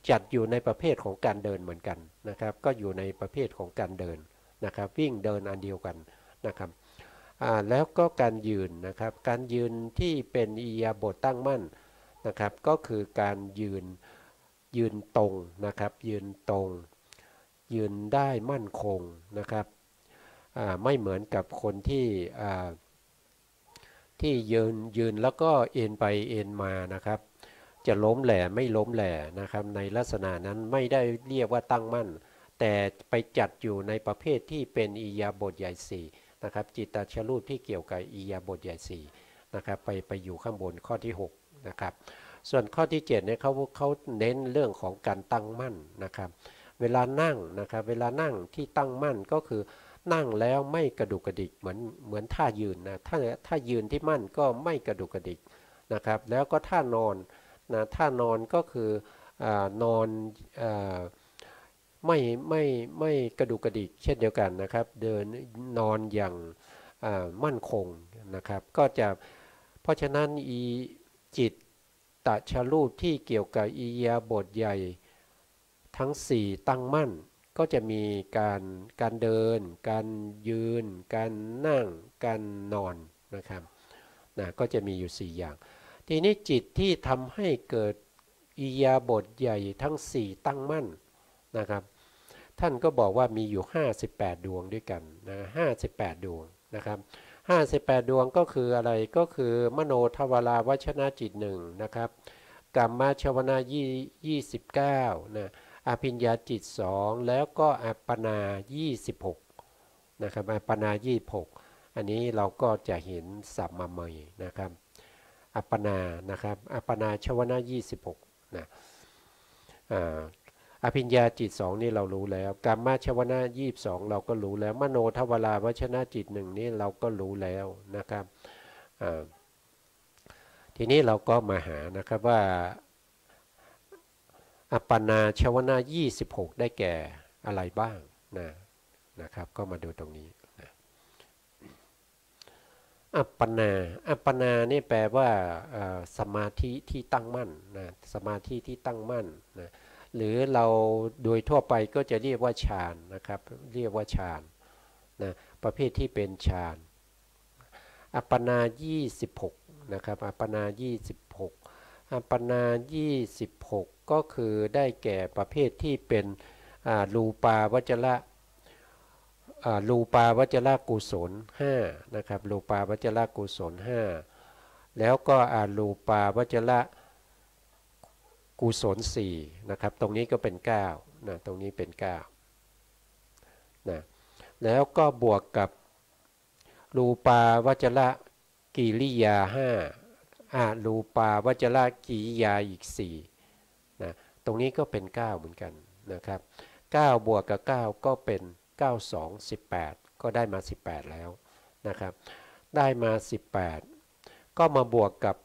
จัดอยู่ในประเภทของการเดินเหมือนกันนะครับก็อยู่ในประเภทของการเดินนะครับวิ่งเดินอันเดียวกันนะครับแล้วก็การยืนนะครับการยืนที่เป็นอิริยาบถตั้งมั่นนะครับก็คือการยืนตรงนะครับยืนตรงยืนได้มั่นคงนะครับไม่เหมือนกับคนที่ยืนแล้วก็เอ็นไปเอ็นมานะครับจะล้มแหล่ไม่ล้มแหล่นะครับในลักษณะนั้นไม่ได้เรียกว่าตั้งมั่นแต่ไปจัดอยู่ในประเภทที่เป็นอิริยาบถใหญ่4นะครับจิตตชรูปที่เกี่ยวกับอิริยาบถใหญ่4นะครับไปอยู่ข้างบนข้อที่6นะครับส่วนข้อที่7เนี่ยเขาเน้นเรื่องของการตั้งมั่นนะครับเวลานั่งนะครับเวลานั่งที่ตั้งมั่นก็คือนั่งแล้วไม่กระดุกกระดิกเหมือนท่ายืนนะถ้ายืนที่มั่นก็ไม่กระดุกกระดิกนะครับแล้วก็ท่านอนนะท่านอนก็คือนอนไม่กระดุกกระดิกเช่นเดียวกันนะครับเดินนอนอย่างมั่นคงนะครับก็จะเพราะฉะนั้นจิตตชรูปที่เกี่ยวกับอิริยาบถใหญ่ทั้ง4ตั้งมั่นก็จะมีการเดินการยืนการนั่งการนอนนะครับก็จะมีอยู่4อย่างทีนี้จิตที่ทำให้เกิดอิริยาบถใหญ่ทั้ง4ตั้งมั่นนะครับท่านก็บอกว่ามีอยู่58ดวงด้วยกันนะ58ดวงนะครับ58ดวงก็คืออะไรก็คือมโนทวาราวชนะจิต1นะครับกัมมชวนา29นะอภิญญาจิต2แล้วก็อัปปนา26นะครับอัปปนา26อันนี้เราก็จะเห็นสัมมาเมยนะครับอัปปนานะครับอัปปนาชวนะ26นะอภิญญาจิต2นี่เรารู้แล้วกัมมชวนะ22เราก็รู้แล้วมโนทวาราวชนะจิต1นี่เราก็รู้แล้วนะครับทีนี้เราก็มาหานะครับว่าอัปปนาชวนะ26ได้แก่อะไรบ้างนะครับก็มาดูตรงนี้นะ อัปปนาอัปปนานี่แปลว่าสมาธิที่ตั้งมั่นนะสมาธิที่ตั้งมั่นนะหรือเราโดยทั่วไปก็จะเรียกว่าฌานนะครับเรียกว่าฌานนะประเภทที่เป็นฌานอัปปนา26นะครับอัปปนา26อัปปนา26ก็คือได้แก่ประเภทที่เป็นรูปาวจระรูปาวจรกุศล5นะครับรูปาวจรกุศล5แล้วก็รูปาวจรกุศล4นะครับตรงนี้ก็เป็น9นะตรงนี้เป็น9นะแล้วก็บวกกับรูปาวจรกิริยา5รูปาวจรกิริยาอีก4นะตรงนี้ก็เป็น9เหมือนกันนะครับ9บวกกับ9ก็เป็น9 2 18ก็ได้มา18แล้วนะครับได้มา18ก็มาบวกกับ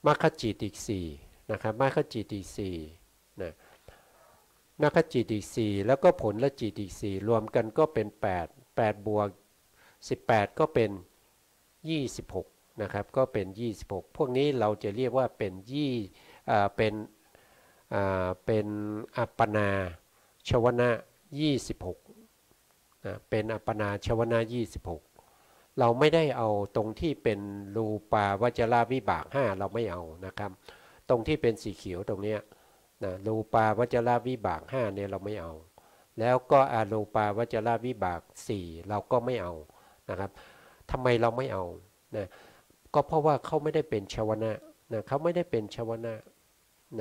มรรคจิตอีก4นะครับมรรคจิตอีก4นะมรรคจิตอีก4แล้วก็ผลละจิตอีก4รวมกันก็เป็น8 8บวก18ก็เป็น26นะครับก็เป็น26พวกนี้เราจะเรียกว่าเป็นเป็นอัปปนาชวนะ26นะเป็นอัปปนาชวนะ26เราไม่ได้เอาตรงที่เป็นรูปาวจรวิบาก5เราไม่เอานะครับตรงที่เป็นสีเขียวตรงนี้นะรูปาวจรวิบาก5เนี่ยเราไม่เอาแล้วก็อรูปาวจรวิบาก4เราก็ไม่เอานะครับทำไมเราไม่เอานะก็เพราะว่าเขาไม่ได้เป็นชวนะนะเขาไม่ได้เป็นชวนะ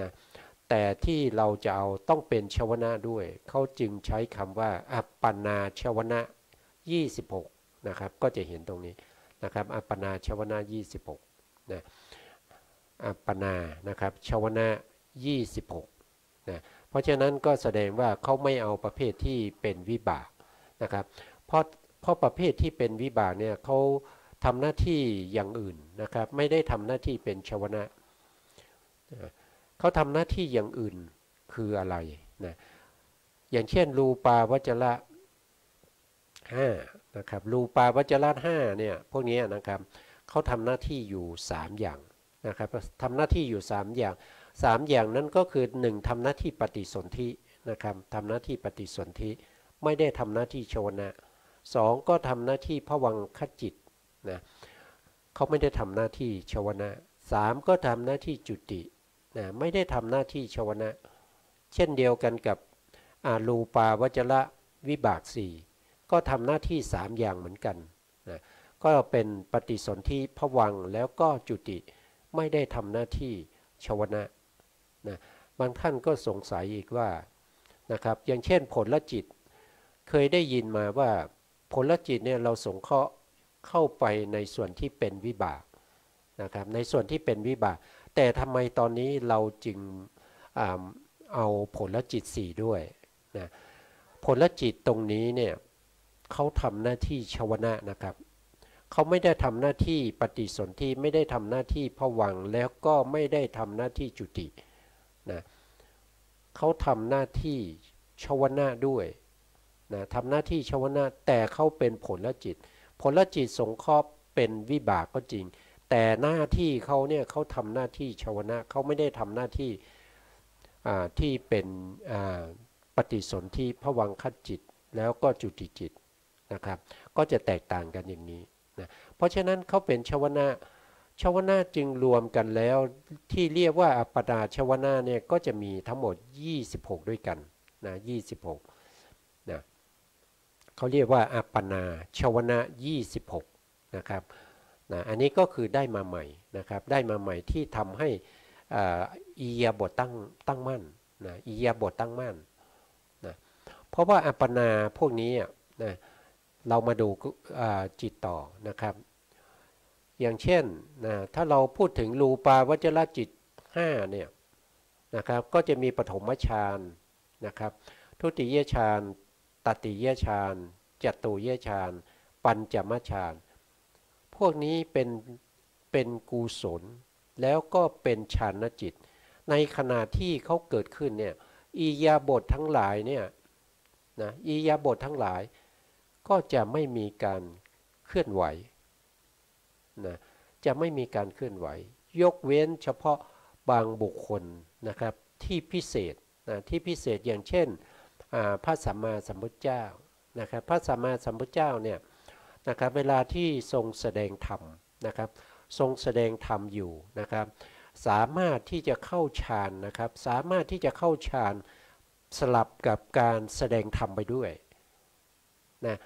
นะแต่ที่เราจะเอาต้องเป็นชวนะด้วยเขาจึงใช้คำว่าอัปปนาชวนะ26นะครับก็จะเห็นตรงนี้นะครับอัปปนาชวนะ26นะอัปปนานะครับชวนะ26นะเพราะฉะนั้นก็แสดงว่าเขาไม่เอาประเภทที่เป็นวิบากนะครับเพราะประเภทที่เป็นวิบากเนี่ยเขาทำหน้าที่อย่างอื่นนะครับไม่ได้ทำหน้าที่เป็นชวนะเขาทำหน้าที่อย่างอื่นคืออะไรนะอย่างเช่นรูปาวจระ5นะครับรูปาวจระ5เนี่ยพวกนี้นะครับเขาทำหน้าที่อยู่3อย่างนะครับทำหน้าที่อยู่3อย่าง3อย่างนั้นก็คือ1ทำหน้าที่ปฏิสนธินะครับทำหน้าที่ปฏิสนธิไม่ได้ทำหน้าที่ชวนะ2ก็ทำหน้าที่ภวังคจิตนะเขาไม่ได้ทำหน้าที่ชวนะ3ก็ทำหน้าที่จุตินะไม่ได้ทำหน้าที่ชวนะเช่นเดียวกันกับรูปาวจรวิบาก4ก็ทำหน้าที่3อย่างเหมือนกันนะก็เป็นปฏิสนธิภวังค์แล้วก็จุติไม่ได้ทำหน้าที่ชวนะนะบางท่านก็สงสัยอีกว่านะครับอย่างเช่นผลจิตเคยได้ยินมาว่าผลจิตเนี่ยเราสงเคราะห์เข้าไปในส่วนที่เป็นวิบากนะครับในส่วนที่เป็นวิบากแต่ทำไมตอนนี้เราจึงเอาผลจิต4ด้วยนะผลจิตตรงนี้เนี่ยเขาทำหน้าที่ชวนะนะครับเขาไม่ได้ทำหน้าที่ปฏิสนธิไม่ได้ทำหน้าที่ภวังค์แล้วก็ไม่ได้ทำหน้าที่จุตินะเขาทำหน้าที่ชวนะด้วยนะทำหน้าที่ชวนะแต่เขาเป็นผลจิตผลจิตสงเคราะห์เป็นวิบากก็จริงแต่หน้าที่เขาเนี่ยเขาทำหน้าที่ชวนะเขาไม่ได้ทำหน้าที่ที่เป็นปฏิสนธิภวังคจิตแล้วก็จุติจิตนะครับก็จะแตกต่างกันอย่างนี้นะเพราะฉะนั้นเขาเป็นชวนะชวนะจึงรวมกันแล้วที่เรียกว่าอัปปนาชวนะเนี่ยก็จะมีทั้งหมด26ด้วยกันนะ26นะเขาเรียกว่าอัปปนาชวนะ26นะครับนะอันนี้ก็คือได้มาใหม่นะครับได้มาใหม่ที่ทำให้อิริยาบถตั้งมั่นนะอิริยาบถตั้งมั่นนะเพราะว่าอัปปนาพวกนี้นะเรามาดูจิตต่อนะครับอย่างเช่นนะถ้าเราพูดถึงรูปาวจรจิต5เนี่ยนะครับก็จะมีปฐมฌานนะครับทุติยฌานตติยฌานจตุยฌานปัญจมฌานพวกนี้เป็นกุศลแล้วก็เป็นฌานจิตในขณะที่เขาเกิดขึ้นเนี่ยอิริยาบถทั้งหลายเนี่ยนะอิริยาบถทั้งหลายก็จะไม่มีการเคลื่อนไหว นะจะไม่มีการเคลื่อนไหวยกเว้นเฉพาะบางบุคคลนะครับที่พิเศษนะที่พิเศษอย่างเช่นพระสัมมาสัมพุทธเจ้านะครับพระสัมมาสัมพุทธเจ้าเนี่ยนะครับเวลาที่ทรงแสดงธรรมนะครับทรงแสดงธรรมอยู่นะครับสามารถที่จะเข้าฌานนะครับสามารถที่จะเข้าฌานสลับกับการแสดงธรรมไปด้วยนะ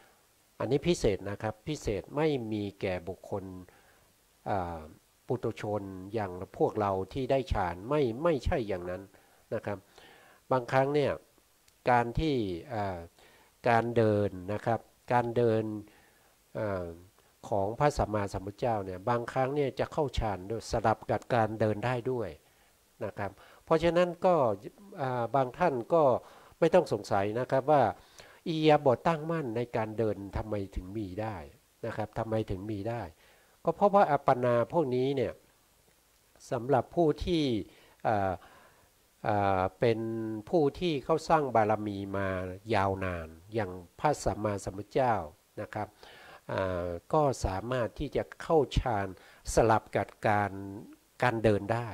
อันนี้พิเศษนะครับพิเศษไม่มีแก่บุคคลปุถุชนอย่างพวกเราที่ได้ฌานไม่ใช่อย่างนั้นนะครับบางครั้งเนี่ยการที่การเดินนะครับการเดินของพระสัมมาสัมพุทธเจ้าเนี่ยบางครั้งเนี่ยจะเข้าฌานด้วยสลับกับการเดินได้ด้วยนะครับเพราะฉะนั้นก็บางท่านก็ไม่ต้องสงสัยนะครับว่าอิริยาบถตั้งมั่นในการเดินทำไมถึงมีได้นะครับทำไมถึงมีได้ก็เพราะว่าอัปปนาพวกนี้เนี่ยสำหรับผู้ที่เป็นผู้ที่เขาสร้างบารมีมายาวนานอย่างพระสัมมาสัมพุทธเจ้านะครับก็สามารถที่จะเข้าฌานสลับกับการเดินได้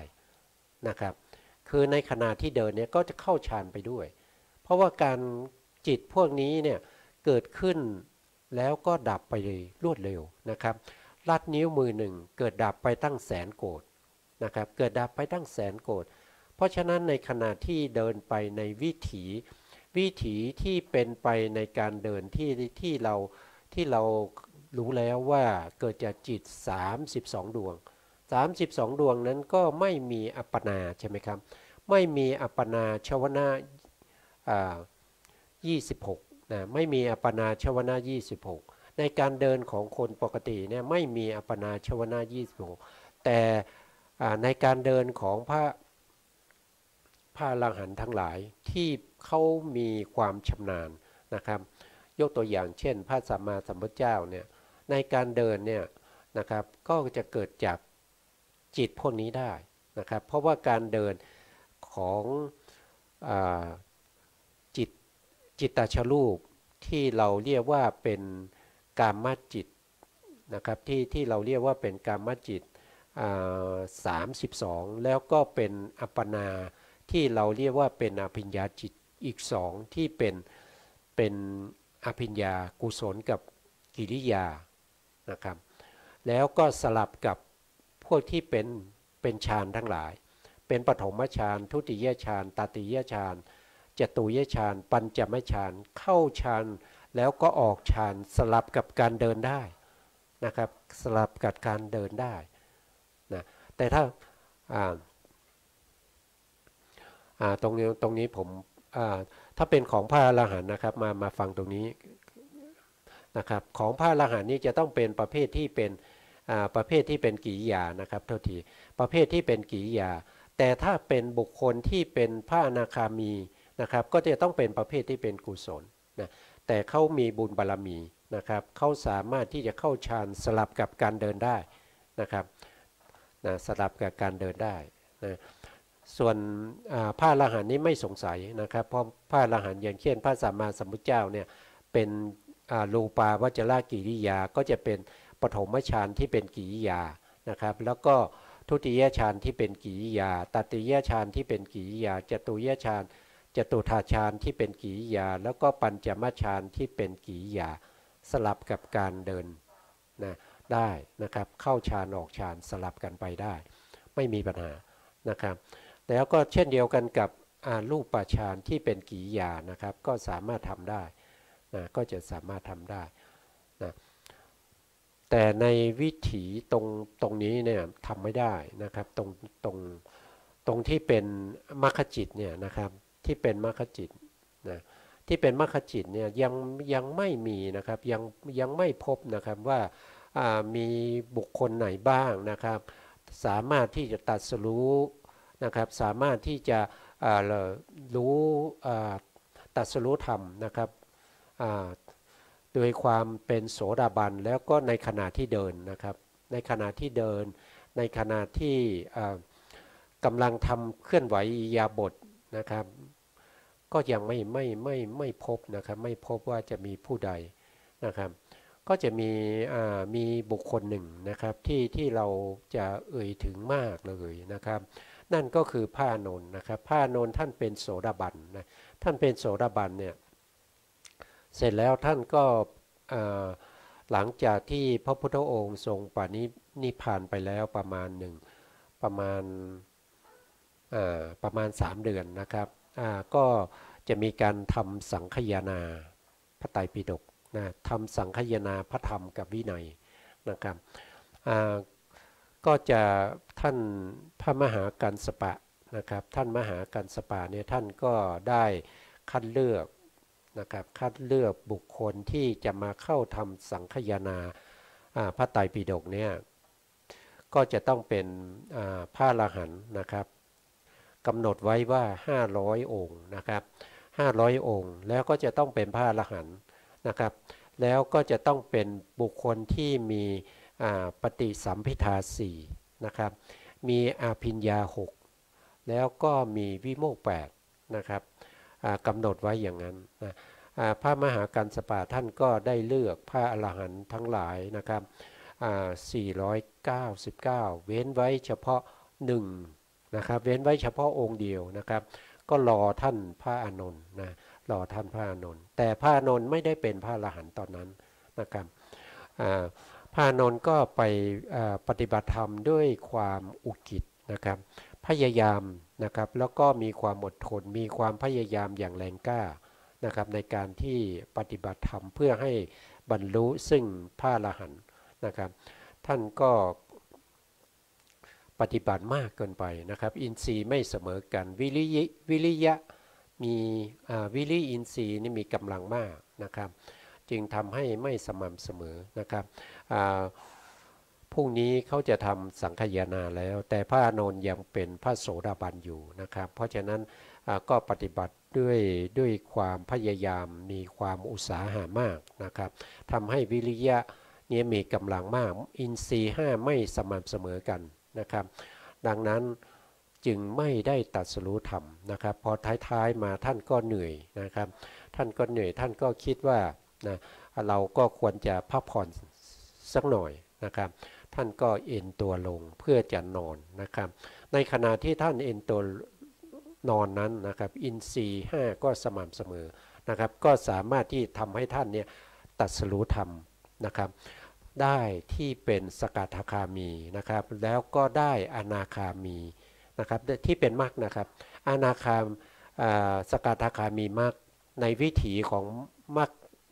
นะครับคือในขณะที่เดินเนี่ยก็จะเข้าฌานไปด้วยเพราะว่าการจิตพวกนี้เนี่ยเกิดขึ้นแล้วก็ดับไปเลยรวดเร็วนะครับลัดนิ้วมือหนึ่งเกิดดับไปตั้งแสนโกฏนะครับเกิดดับไปตั้งแสนโกฏเพราะฉะนั้นในขณะที่เดินไปในวิถีที่เป็นไปในการเดินที่เรารู้แล้วว่าเกิดจากจิต32ดวง32ดวงนั้นก็ไม่มีอัปปนาใช่ไหมครับไม่มีอัปปนาชวนะ26นะไม่มีอัปปนาชวนะ26ในการเดินของคนปกติเนี่ยไม่มีอัปปนาชวนะ26แต่ในการเดินของพระอรหันต์ทั้งหลายที่เขามีความชำนาญนะครับยกตัวอย่างเช่นพระสัมมาสัมพุทธเจ้าเนี่ยในการเดินเนี่ยนะครับก็จะเกิดจากจิตพวกนี้ได้นะครับเพราะว่าการเดินของจิตตชรูปที่เราเรียกว่าเป็นกามจิตนะครับที่เราเรียกว่าเป็นกามจิต32แล้วก็เป็นอัปปนาที่เราเรียกว่าเป็นอภิญญาจิตอีก2ที่เป็นอภิญญากุศลกับกิริยานะครับแล้วก็สลับกับพวกที่เป็นฌานทั้งหลายเป็นปฐมฌานทุติยฌานตติยฌานจตุยฌานปัญจมฌานเข้าฌานแล้วก็ออกฌานสลับกับการเดินได้นะครับสลับกับการเดินได้นะแต่ถ้าตรงนี้ผมถ้าเป็นของพระอรหันต์นะครับมาฟังตรงนี้นะครับของพระอรหันต์นี่จะต้องเป็นประเภทที่เป็นกิริยานะครับโทษทีประเภทที่เป็นกิริยาแต่ถ้าเป็นบุคคลที่เป็นพระอนาคามีนะครับก็จะต้องเป็นประเภทที่เป็นกุศลนะแต่เขามีบุญบารมีนะครับเขาสามารถที่จะเข้าฌานสลับกับการเดินได้นะครับนะสลับกับการเดินได้นะส่วนพระอรหันต์นี้ไม่สงสัยนะครับเพราะพระอรหันต์อย่างเช่นพระสัมมาสัมพุทธเจ้าเนี่ยเป็นรูปาวจรกิริยาก็จะเป็นปฐมฌานที่เป็นกิริยานะครับแล้วก็ทุติยฌานที่เป็นกิริยาตติยฌานที่เป็นกิริยาจตุยฌานจตุถาฌานที่เป็นกิริยาแล้วก็ปัญจมฌานที่เป็นกิริยาสลับกับการเดินนะได้นะครับเข้าฌานออกฌานสลับกันไปได้ไม่มีปัญหานะครับแล้วก็เช่นเดียวกันกับรูปฌานที่เป็นกิริยานะครับก็สามารถทำได้นะก็จะสามารถทำได้นะแต่ในวิถีตรงนี้เนี่ยทำไม่ได้นะครับตรงที่เป็นมรรคจิตเนี่ยนะครับที่เป็นมรรคจิตนะที่เป็นมรรคจิตเนี่ยยังไม่มีนะครับยังไม่พบนะครับว่ามีบุคคลไหนบ้างนะครับสามารถที่จะตรัสรู้นะครับสามารถที่จะรู้ตรัสรู้ธรรมนะครับโดยความเป็นโสดาบันแล้วก็ในขณะที่เดินนะครับในขณะที่เดินในขณะที่กำลังทำเคลื่อนไหวอิริยาบถนะครับก็ยังไม่พบนะครับไม่พบว่าจะมีผู้ใดนะครับ ก็จะมีบุคคลหนึ่งนะครับที่เราจะเอ่ยถึงมากเลยนะครับนั่นก็คือพระอานนท์นะครับพระอานนท์ท่านเป็นโสดาบันนะท่านเป็นโสดาบันเนี่ยเสร็จแล้วท่านก็หลังจากที่พระพุทธองค์ทรงปรินิพพานไปแล้วประมาณประมาณ3 เดือนนะครับก็จะมีการทำสังคายนาพระไตรปิฎกนะทำสังคายนาพระธรรมกับวินัยนะครับก็จะท่านพระมหากัสสปะนะครับท่านมหากัสสปะเนี่ยท่านก็ได้คัดเลือกนะครับคัดเลือกบุคคลที่จะมาเข้าทำสังคายนาพระไตรปิฎกเนี่ยก็จะต้องเป็นพระอรหันต์นะครับกำหนดไว้ว่า500 องค์นะครับ500 องค์แล้วก็จะต้องเป็นพระอรหันต์นะครับแล้วก็จะต้องเป็นบุคคลที่มีปฏิสัมภิทา4นะครับมีอาภิญญา6แล้วก็มีวิโมกข์8นะครับกำหนดไว้อย่างนั้นนะพระมหากัสสปะท่านก็ได้เลือกพระอรหันต์ทั้งหลายนะครับ499เว้นไว้เฉพาะ1นะครับเว้นไว้เฉพาะองค์เดียวนะครับก็รอท่านพระอานนท์นะรอท่านพระอานนท์แต่พระอานนท์ไม่ได้เป็นพระอรหันต์ตอนนั้นนะครับพระอานนท์ก็ไปปฏิบัติธรรมด้วยความอุกิจนะครับพยายามนะครับแล้วก็มีความอดทนมีความพยายามอย่างแรงกล้านะครับในการที่ปฏิบัติธรรมเพื่อให้บรรลุซึ่งพระอรหันต์นะครับท่านก็ปฏิบัติมากเกินไปนะครับอินทรีย์ไม่เสมอกันวิริยะมีวิริอินทรีย์นี่มีกำลังมากนะครับจึงทำให้ไม่สม่ำเสมอนะครับพรุ่งนี้เขาจะทำสังคายนาแล้วแต่พระอานนท์ยังเป็นพระโสดาบันอยู่นะครับเพราะฉะนั้นก็ปฏิบัติด้วยความพยายามมีความอุตสาหะมากนะครับทำให้วิริยะนี้มีกำลังมากอินทรีย์5ไม่สม่ำเสมอกันนะครับดังนั้นจึงไม่ได้ตรัสรู้ธรรมนะครับพอท้ายๆมาท่านก็เหนื่อยนะครับท่านก็เหนื่อยท่านก็คิดว่านะเราก็ควรจะพักผ่อนสักหน่อยนะครับท่านก็เอนตัวลงเพื่อจะนอนนะครับในขณะที่ท่านเอนตัวนอนนั้นนะครับอินทรีย์5ก็สม่ำเสมอนะครับก็สามารถที่ทำให้ท่านเนี่ยตรัสรู้ธรรมนะครับได้ที่เป็นสกทาคามีนะครับแล้วก็ได้อนาคามีนะครับที่เป็นมรรคนะครับอนาคามสกทาคามีมรรคในวิถีของ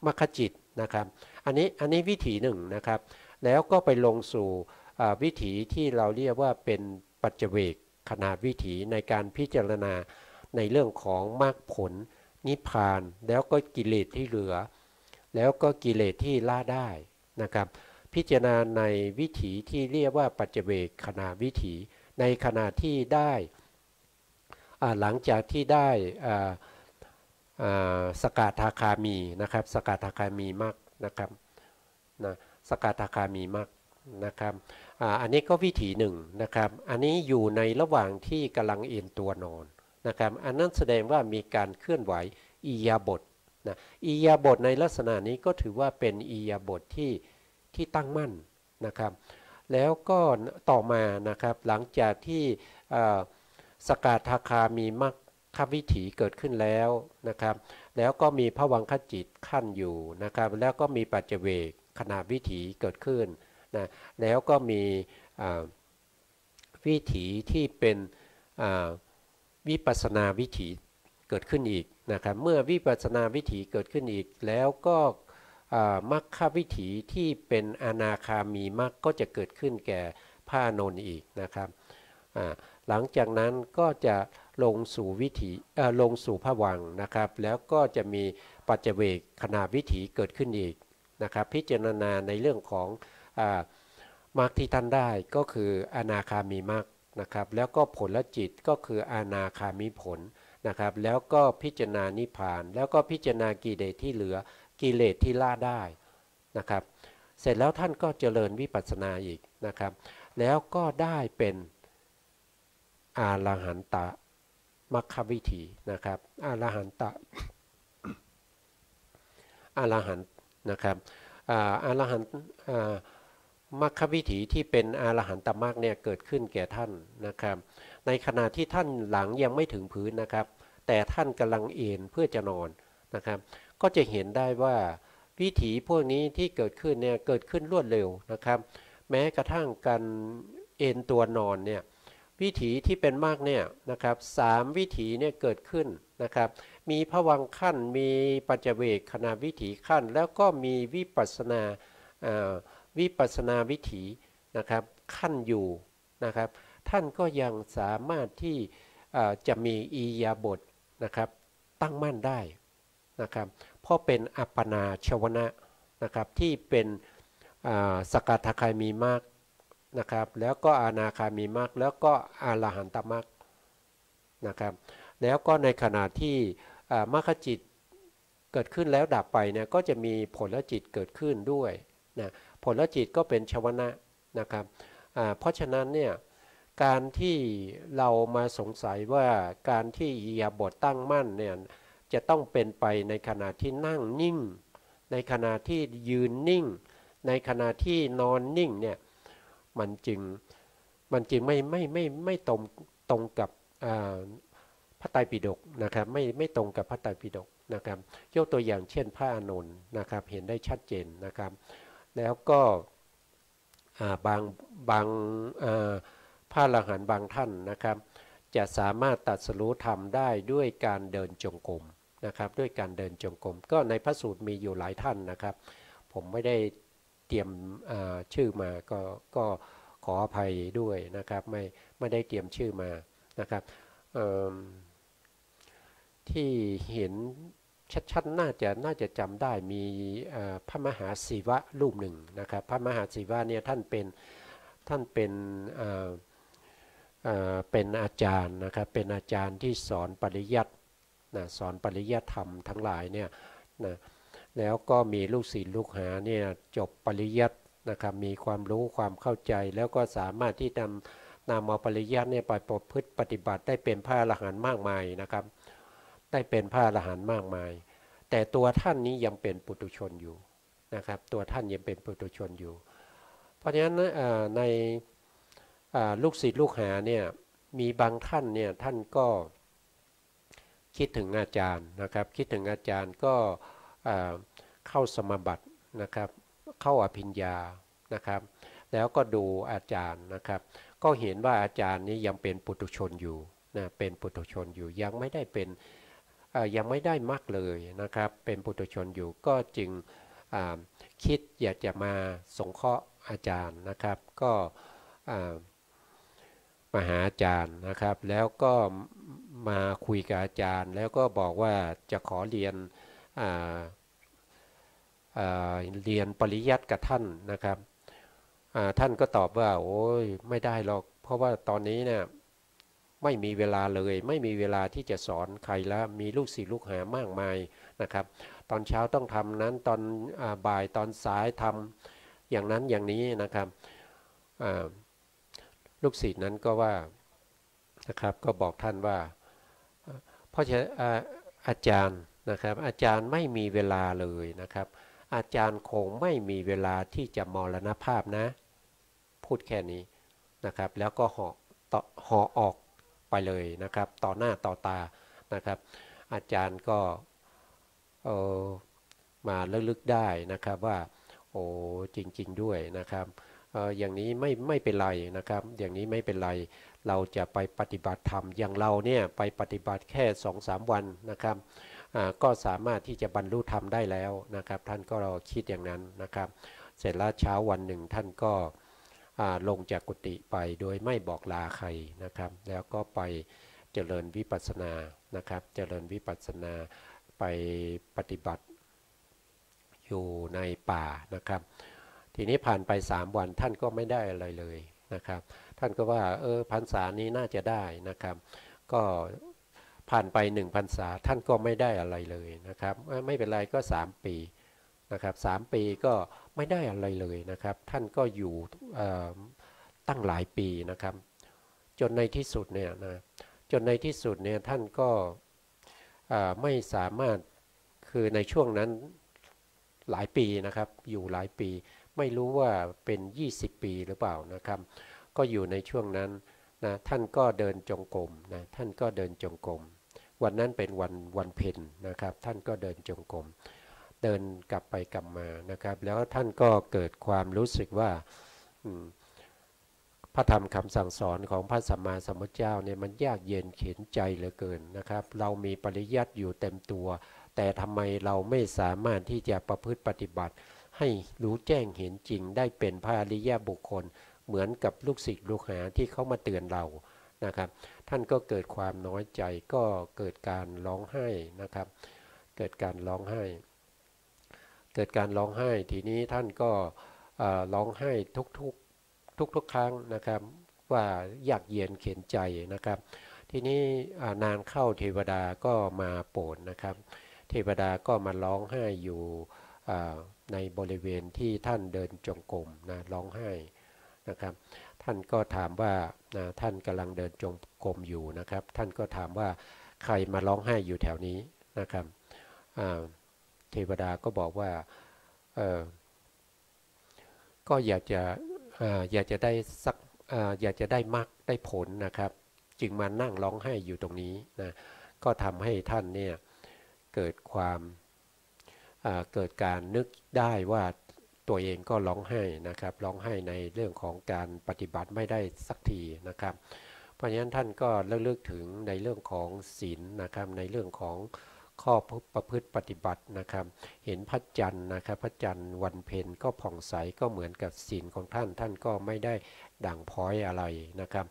มรรคจิตนะครับอันนี้วิถีหนึ่งนะครับแล้วก็ไปลงสู่วิถีที่เราเรียกว่าเป็นปัจเจเวกขนาดวิถีในการพิจารณาในเรื่องของมรรคผลนิพพานแล้วก็กิเลสที่เหลือแล้วก็กิเลสที่ละได้นะครับพิจารณาในวิถีที่เรียกว่าปัจเจเวกขณะวิถีในขณะที่ได้หลังจากที่ได้สกทาคามีนะครับสกทาคามีมรรคนะครับนะสกทาคามีมรรคนะครับอันนี้ก็วิถีหนึ่งนะครับอันนี้อยู่ในระหว่างที่กำลังเอนตัวนอนนะครับอันนั้นแสดงว่ามีการเคลื่อนไหวอิริยาบถนะอิริยาบถในลักษณะนี้ก็ถือว่าเป็นอิริยาบถที่ตั้งมั่นนะครับแล้วก็ต่อมานะครับหลังจากที่สกทาคามีมรรควิถีเกิดขึ้นแล้วนะครับแล้วก็มีภวังคจิตขั้นอยู่นะครับแล้วก็มีปัจเจเวกขณะวิถีเกิดขึ้นนะแล้วก็มีวิถีที่เป็นวิปัสสนาวิถีเกิดขึ้นอีกนะครับเมื่อวิปัสสนาวิถีเกิดขึ้นอีกแล้วก็มรรควิถีที่เป็นอนาคามีมรรคก็จะเกิดขึ้นแก่พระอานนท์อีกนะครับหลังจากนั้นก็จะลงสู่วิถีลงสู่ภวังค์นะครับแล้วก็จะมีปัจเจเวกขณะวิถีเกิดขึ้นอีกนะครับพิจารณาในเรื่องของมรรคที่ท่านได้ก็คืออนาคามีมรรคนะครับแล้วก็ผลจิตก็คืออนาคามีผลนะครับแล้วก็พิจารณานิพพานแล้วก็พิจารณากิเลสที่เหลือกิเลสที่ละได้นะครับเสร็จแล้วท่านก็เจริญวิปัสสนาอีกนะครับแล้วก็ได้เป็นอรหันตมรรควิถีนะครับอรหันตอรหันต์นะครับ อรหันต์มรรควิถีที่เป็นอรหันตมรรคเนี่ยเกิดขึ้นแก่ท่านนะครับในขณะที่ท่านหลังยังไม่ถึงพื้นนะครับแต่ท่านกำลังเอนเพื่อจะนอนนะครับก็จะเห็นได้ว่าวิถีพวกนี้ที่เกิดขึ้นเนี่ยเกิดขึ้นรวดเร็วนะครับแม้กระทั่งการเอนตัวนอนเนี่ยวิถีที่เป็นมากเนี่ยนะครับ3วิถีเนี่ยเกิดขึ้นนะครับมีภวังค์ขั้นมีปัจเจเวกขณะวิถีขั้นแล้วก็มีวิปัสสนาวิถีนะครับขั้นอยู่นะครับท่านก็ยังสามารถที่จะมีอิริยาบถนะครับตั้งมั่นได้นะครับเพราะเป็นอัปปนาชวนะนะครับที่เป็นสกทาคามีมรรคนะครับแล้วก็อนาคามีมรรคแล้วก็อรหันตมรรคนะครับแล้วก็ในขณะที่มรรคจิตเกิดขึ้นแล้วดับไปเนี่ยก็จะมีผลจิตเกิดขึ้นด้วยนะผลจิตก็เป็นชวนะนะครับเพราะฉะนั้นเนี่ยการที่เรามาสงสัยว่าการที่อิริยาบถตั้งมั่นเนี่ยจะต้องเป็นไปในขณะที่นั่งนิ่งในขณะที่ยืนนิ่งในขณะที่นอนนิ่งเนี่ยมันจึงไม่ตรงกับพระไตรปิฎกนะครับไม่ตรงกับพระไตรปิฎกนะครับยกตัวอย่างเช่นพระอานนท์นะครับเห็นได้ชัดเจนนะครับแล้วก็บางพระอรหันต์บางท่านนะครับจะสามารถตรัสรู้ธรรมได้ด้วยการเดินจงกรมนะครับด้วยการเดินจงกรมก็ในพระสูตรมีอยู่หลายท่านนะครับผมไม่ได้เตรียมชื่อมาก็ขออภัยด้วยนะครับไม่ได้เตรียมชื่อมานะครับที่เห็นชัดๆน่าจะจำได้มีพระมหาศิวะรูปหนึ่งนะครับพระมหาศิวะเนี่ยท่านเป็นอาจารย์นะครับเป็นอาจารย์ที่สอนปริยัตินะสอนปริยัติธรรมทั้งหลายเนี่ยนะแล้วก็มีลูกศิษย์ลูกหาเนี่ยจบปริยัตินะครับมีความรู้ความเข้าใจแล้วก็สามารถที่นำเอาปริยัติเนี่ยไปประพฤติปฏิบัติได้เป็นพระอรหันต์มากมายนะครับได้เป็นพระอรหันต์มากมายแต่ตัวท่านนี้ยังเป็นปุถุชนอยู่นะครับตัวท่านยังเป็นปุถุชนอยู่เพราะฉะนั้นในลูกศิษย์ลูกหาเนี่ยมีบางท่านเนี่ยท่านก็คิดถึงอาจารย์นะครับคิดถึงอาจารย์ก็เข้าสมาบัตินะครับเข้าอภิญญานะครับแล้วก็ดูอาจารย์นะครับก็เห็นว่าอาจารย์นี้ยังเป็นปุถุชนอยู่นะเป็นปุถุชนอยู่ยังไม่ได้เป็นยังไม่ได้มรรคเลยนะครับเป็นปุถุชนอยู่ก็จึงคิดอยากจะมาสงเคราะห์อาจารย์นะครับก็มาหาอาจารย์นะครับแล้วก็มาคุยกับอาจารย์แล้วก็บอกว่าจะขอเรียนปริยัติกับท่านนะครับท่านก็ตอบว่าโอ้ยไม่ได้หรอกเพราะว่าตอนนี้เนี่ยไม่มีเวลาเลยไม่มีเวลาที่จะสอนใครแล้วมีลูกศิษย์ลูกหามากมายนะครับตอนเช้าต้องทำนั้นตอนบ่ายตอนสายทำอย่างนั้นอย่างนี้นะครับลูกศิษย์นั้นก็ว่านะครับก็บอกท่านว่าเพราะฉะนั้นอาจารย์นะครับอาจารย์ไม่มีเวลาเลยนะครับอาจารย์คงไม่มีเวลาที่จะมรณภาพนะพูดแค่นี้นะครับแล้วก็เหาะออกไปเลยนะครับต่อหน้าต่อตานะครับอาจารย์ก็มาลึกได้นะครับว่าโอ้จริงๆด้วยนะครับอย่างนี้ไม่เป็นไรนะครับอย่างนี้ไม่เป็นไรเราจะไปปฏิบัติธรรมอย่างเราเนี่ยไปปฏิบัติแค่ 2-3 วันนะครับก็สามารถที่จะบรรลุธรรมได้แล้วนะครับท่านก็คิดอย่างนั้นนะครับเสร็จแล้วเช้าวันหนึ่งท่านก็ลงจากกุฏิไปโดยไม่บอกลาใครนะครับแล้วก็ไปเจริญวิปัสสนานะครับเจริญวิปัสสนาไปปฏิบัติอยู่ในป่านะครับทีนี้ผ่านไป3 วันท่านก็ไม่ได้อะไรเลยนะครับท่านก็ว่าพรรษานี้น่าจะได้นะครับก็ผ่านไป1 พรรษาท่านก็ไม่ได้อะไรเลยนะครับไม่เป็นไรก็3 ปีนะครับ3 ปีก็ไม่ได้อะไรเลยนะครับท่านก็อยู่ตั้งหลายปีนะครับจนในที่สุดเนี่ยท่านก็ไม่สามารถคือในช่วงนั้น หลายปีนะครับอยู่หลายปีไม่รู้ว่าเป็น20ปีหรือเปล่านะครับก็อยู่ในช่วงนั้นนะท่านก็เดินจงกรมนะท่านก็เดินจงกรมวันนั้นเป็นวันเพ็ญนะครับท่านก็เดินจงกรมเดินกลับไปกลับมานะครับแล้วท่านก็เกิดความรู้สึกว่าพระธรรมคำสั่งสอนของพระสัมมาสัมพุทธเจ้าเนี่ยมันยากเย็นเข็ญใจเหลือเกินนะครับเรามีปริยัติอยู่เต็มตัวแต่ทำไมเราไม่สามารถที่จะประพฤติปฏิบัติให้รู้แจ้งเห็นจริงได้เป็นพระอริยบุคคลเหมือนกับลูกศิษย์ลูกหาที่เขามาเตือนเรานะครับท่านก็เกิดความน้อยใจก็เกิดการร้องไห้นะครับเกิดการร้องไห้ทีนี้ท่านก็ร้องไห้ทุกครั้งนะครับว่ายากเย็นเข็ญใจนะครับทีนี้นานเข้าเทวดาก็มาโปรดนะครับเทวดาก็มาร้องไห้อยู่ในบริเวณที่ท่านเดินจงกรมนะร้องไห้นะครับท่านก็ถามว่าท่านกำลังเดินจงกรมอยู่นะครับท่านก็ถามว่าใครมาร้องไห้อยู่แถวนี้นะครับเทวดาก็บอกว่าก็อยากจะได้สักอยากจะได้มรรคได้ผลนะครับจึงมานั่งร้องไห้อยู่ตรงนี้นะก็ทำให้ท่านเนี่ยเกิดความเกิดการนึกได้ว่าตัวเองก็ร้องไห้นะครับร้องไห้ในเรื่องของการปฏิบัติไม่ได้สักทีนะครับเพราะฉะนั้นท่านก็ระลึกถึงในเรื่องของศีลนะครับในเรื่องของข้อประพฤติปฏิบัตินะครับเห็นพระจันทร์นะครับพระจันทร์วันเพ็ญก็ผ่องใสก็เหมือนกับศีลของท่านก็ไม่ได้ด่างพ้อยอะไรนะครับ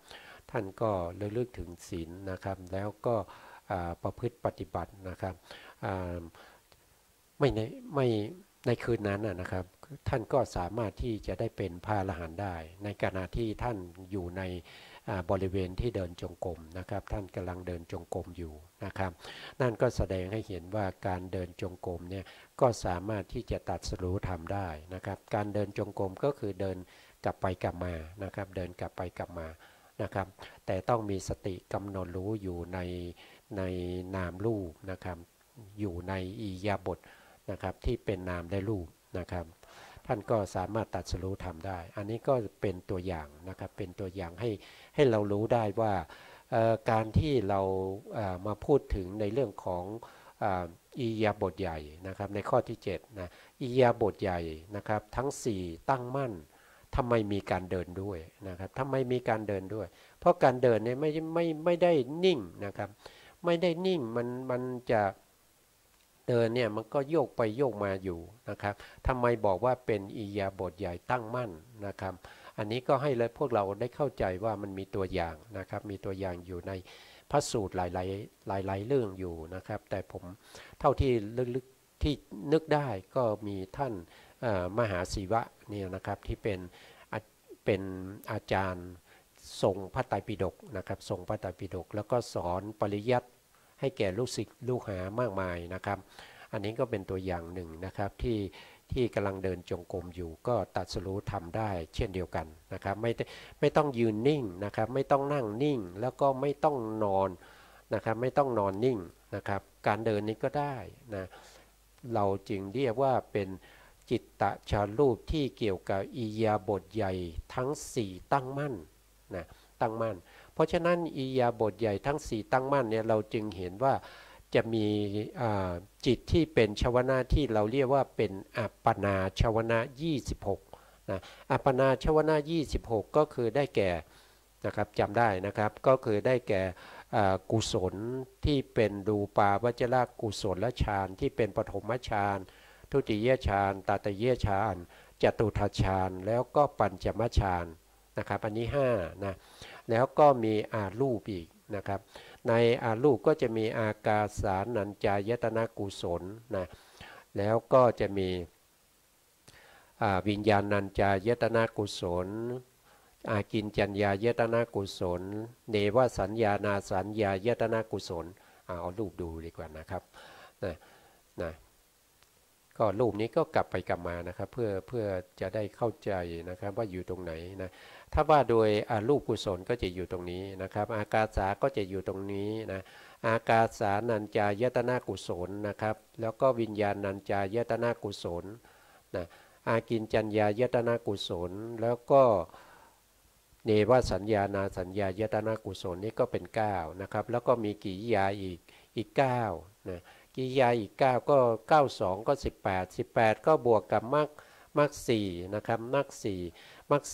ท่านก็ระลึกถึงศีลนะครับแล้วก็ประพฤติปฏิบัตินะครับไม่ในคืนนั้นนะครับท่านก็สามารถที่จะได้เป็นพระอรหันต์ได้ในขณะที่ท่านอยู่ในบริเวณที่เดินจงกรมนะครับท่านกำลังเดินจงกรมอยู่นะครับนั่นก็แสดงให้เห็นว่าการเดินจงกรมเนี่ยก็สามารถที่จะตรัสรู้ธรรมได้นะครับการเดินจงกรมก็คือเดินกลับไปกลับมานะครับเดินกลับไปกลับมานะครับแต่ต้องมีสติกำหนดรู้อยู่ในนามรูปนะครับอยู่ในอิริยาบถนะครับที่เป็นนามและรูปนะครับท่านก็สามารถตรัสรู้ทำได้อันนี้ก็เป็นตัวอย่างนะครับเป็นตัวอย่างให้เรารู้ได้ว่าการที่เรามาพูดถึงในเรื่องของอิริยาบถใหญ่นะครับในข้อที่7นะอิริยาบถใหญ่นะครับทั้ง4ตั้งมั่นทำไมมีการเดินด้วยนะครับทำไมมีการเดินด้วยเพราะการเดินเนี่ยไม่ได้นิ่งนะครับไม่ได้นิ่งมันจะเดินเนี่ยมันก็โยกไปโยกมาอยู่นะครับทำไมบอกว่าเป็นอิริยาบถใหญ่ตั้งมั่นนะครับอันนี้ก็ให้พวกเราได้เข้าใจว่ามันมีตัวอย่างนะครับมีตัวอย่างอยู่ในพระสูตรหลายเรื่องอยู่นะครับแต่ผมเท่าที่ลึกๆที่นึกได้ก็มีท่านมหาศิวะเนี่ยนะครับที่เป็นอาจารย์ทรงพระไตรปิฎกนะครับทรงพระไตรปิฎกแล้วก็สอนปริยัติให้แก่ลูกศิษย์ลูกหามากมายนะครับอันนี้ก็เป็นตัวอย่างหนึ่งนะครับที่กำลังเดินจงกรมอยู่ก็ตรัสรู้ทำได้เช่นเดียวกันนะครับไม่ต้องยืนนิ่งนะครับไม่ต้องนั่งนิ่งแล้วก็ไม่ต้องนอนนะครับไม่ต้องนอนนิ่งนะครับการเดินนี้ก็ได้นะเราจึงเรียกว่าเป็นจิตตฌานรูปที่เกี่ยวกับอิริยาบถใหญ่ทั้ง4ตั้งมั่นนะตั้งมั่นเพราะฉะนั้นอิริยาบถใหญ่ทั้ง4ตั้งมั่นเนี่ยเราจึงเห็นว่าจะมีจิตที่เป็นชวนะที่เราเรียกว่าเป็นอัปปนาชวนะ26นะอัปปนาชวนะ26ก็คือได้แก่นะครับจำได้นะครับก็คือได้แก่กุศลที่เป็นรูปาวจรกุศลฌานที่เป็นปฐมฌานทุติยฌานตติยฌานจตุทัชฌานแล้วก็ปัญจมฌานนะครับอันนี้5นะแล้วก็มีอารูปอีกนะครับในอารูปก็จะมีอากาสานัญจายตนะกุศลนะแล้วก็จะมีวิญญาณัญจายตนะกุศลอากินจัญญายตนะกุศลเนวสัญญานาสัญญายตนะกุศลเอารูปดูดีกว่านะครับนะก็รูปนี้ก็กลับไปกลับมานะครับเพื่อจะได้เข้าใจนะครับว่าอยู่ตรงไหนนะถ้าว่าโดยรูปกุศลก็จะอยู่ตรงนี้นะครับอากาสาก็จะอยู่ตรงนี้นะ อากาสานัญจายตนะกุศลนะครับแล้วก็วิญญาณัญจายตนะกุศลนะอากินจัญญายตนะกุศลแล้วก็เนวสัญญานาสัญญายตนะกุศลนี่ก็เป็น9นะครับแล้วก็มีกิริยาอีก9นะกิริยาอีก9ก็92ก็18ก็บวกกับมรรค4นะครับมรรค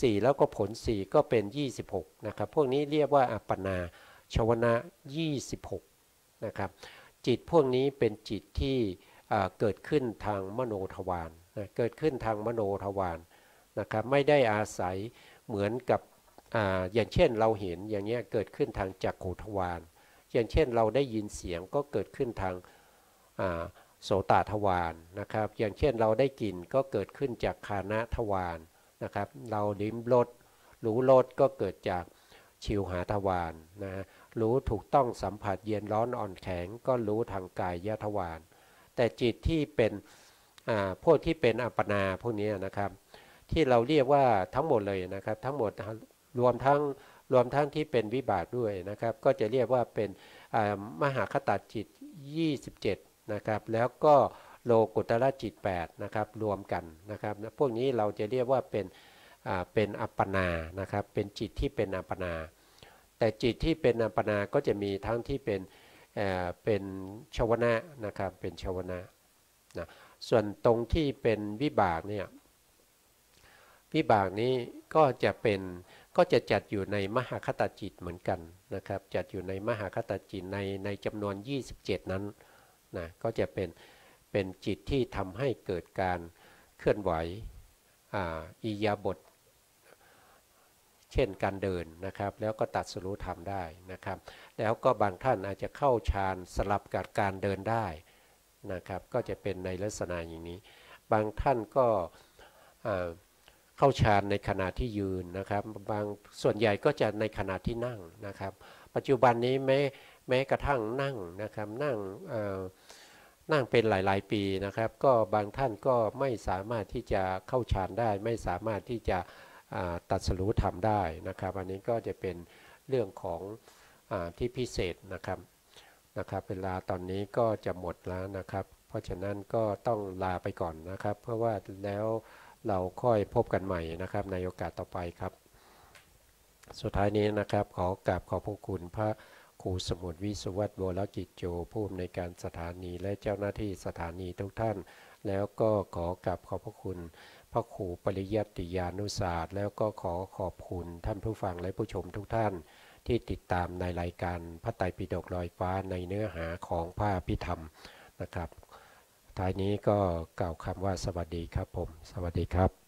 4แล้วก็ผล4ก็เป็น26นะครับพวกนี้เรียกว่าอัปปนาชวนะ26นะครับจิตพวกนี้เป็นจิตที่เกิดขึ้นทางมโนทวารนะเกิดขึ้นทางมโนทวารนะครับไม่ได้อาศัยเหมือนกับอย่างเช่นเราเห็นอย่างเงี้ยเกิดขึ้นทางจักขุทวารอย่างเช่นเราได้ยินเสียงก็เกิดขึ้นทางโสตทวารนะครับอย่างเช่นเราได้กลิ่นก็เกิดขึ้นจากคานะทวารนะครับเราลิ้มรสรู้รสก็เกิดจากชิวหาทวารนะรู้ถูกต้องสัมผัสเย็นร้อนอ่อนแข็งก็รู้ทางกายทวารแต่จิตที่เป็นพวกที่เป็นอัปปนาพวกนี้นะครับที่เราเรียกว่าทั้งหมดเลยนะครับทั้งหมดรวมทั้งที่เป็นวิบากด้วยนะครับก็จะเรียกว่าเป็นมหาคตจิต27นะครับแล้วก็โลกุตระจิต8นะครับรวมกันนะครับพวกนี้เราจะเรียกว่าเป็นอัปปนานะครับเป็นจิตที่เป็นอัปปนาแต่จิตที่เป็นอัปปนาก็จะมีทั้งที่เป็นชวนะนะครับเป็นชวนะนะส่วนตรงที่เป็นวิบากเนี่ยวิบากนี้ก็จะจัดอยู่ในมหาคตจิตเหมือนกันนะครับจัดอยู่ในมหาคตจิตในจำนวน27นั้นนะก็จะเป็นจิตที่ทำให้เกิดการเคลื่อนไหวอิริยาบถเช่นการเดินนะครับแล้วก็ตรัสรู้ธรรมได้นะครับแล้วก็บางท่านอาจจะเข้าฌานสลับกับการเดินได้นะครับก็จะเป็นในลักษณะอย่างนี้บางท่านก็เข้าฌานในขณะที่ยืนนะครับส่วนใหญ่ก็จะในขณะที่นั่งนะครับปัจจุบันนี้แม้กระทั่งนั่งนะครับนั่งเป็นหลายๆปีนะครับก็บางท่านก็ไม่สามารถที่จะเข้าฌานได้ไม่สามารถที่จะตรัสรู้ธรรมได้นะครับอันนี้ก็จะเป็นเรื่องของที่พิเศษนะครับเวลาตอนนี้ก็จะหมดแล้วนะครับเพราะฉะนั้นก็ต้องลาไปก่อนนะครับเพราะว่าแล้วเราค่อยพบกันใหม่นะครับในโอกาสต่อไปครับสุดท้ายนี้นะครับขอกราบขอบพระคุณพระครูสมุทรวิสุวัตร วรกิจโจผู้อำนวยการสถานีและเจ้าหน้าที่สถานีทุกท่านแล้วก็ขอกราบขอบพระคุณพระครูปริยัติยานุศาสตร์แล้วก็ขอบคุณท่านผู้ฟังและผู้ชมทุกท่านที่ติดตามในรายการพระไตรปิฎกลอยฟ้าในเนื้อหาของพระอภิธรรมนะครับท้ายนี้ก็กล่าวคำว่าสวัสดีครับผมสวัสดีครับ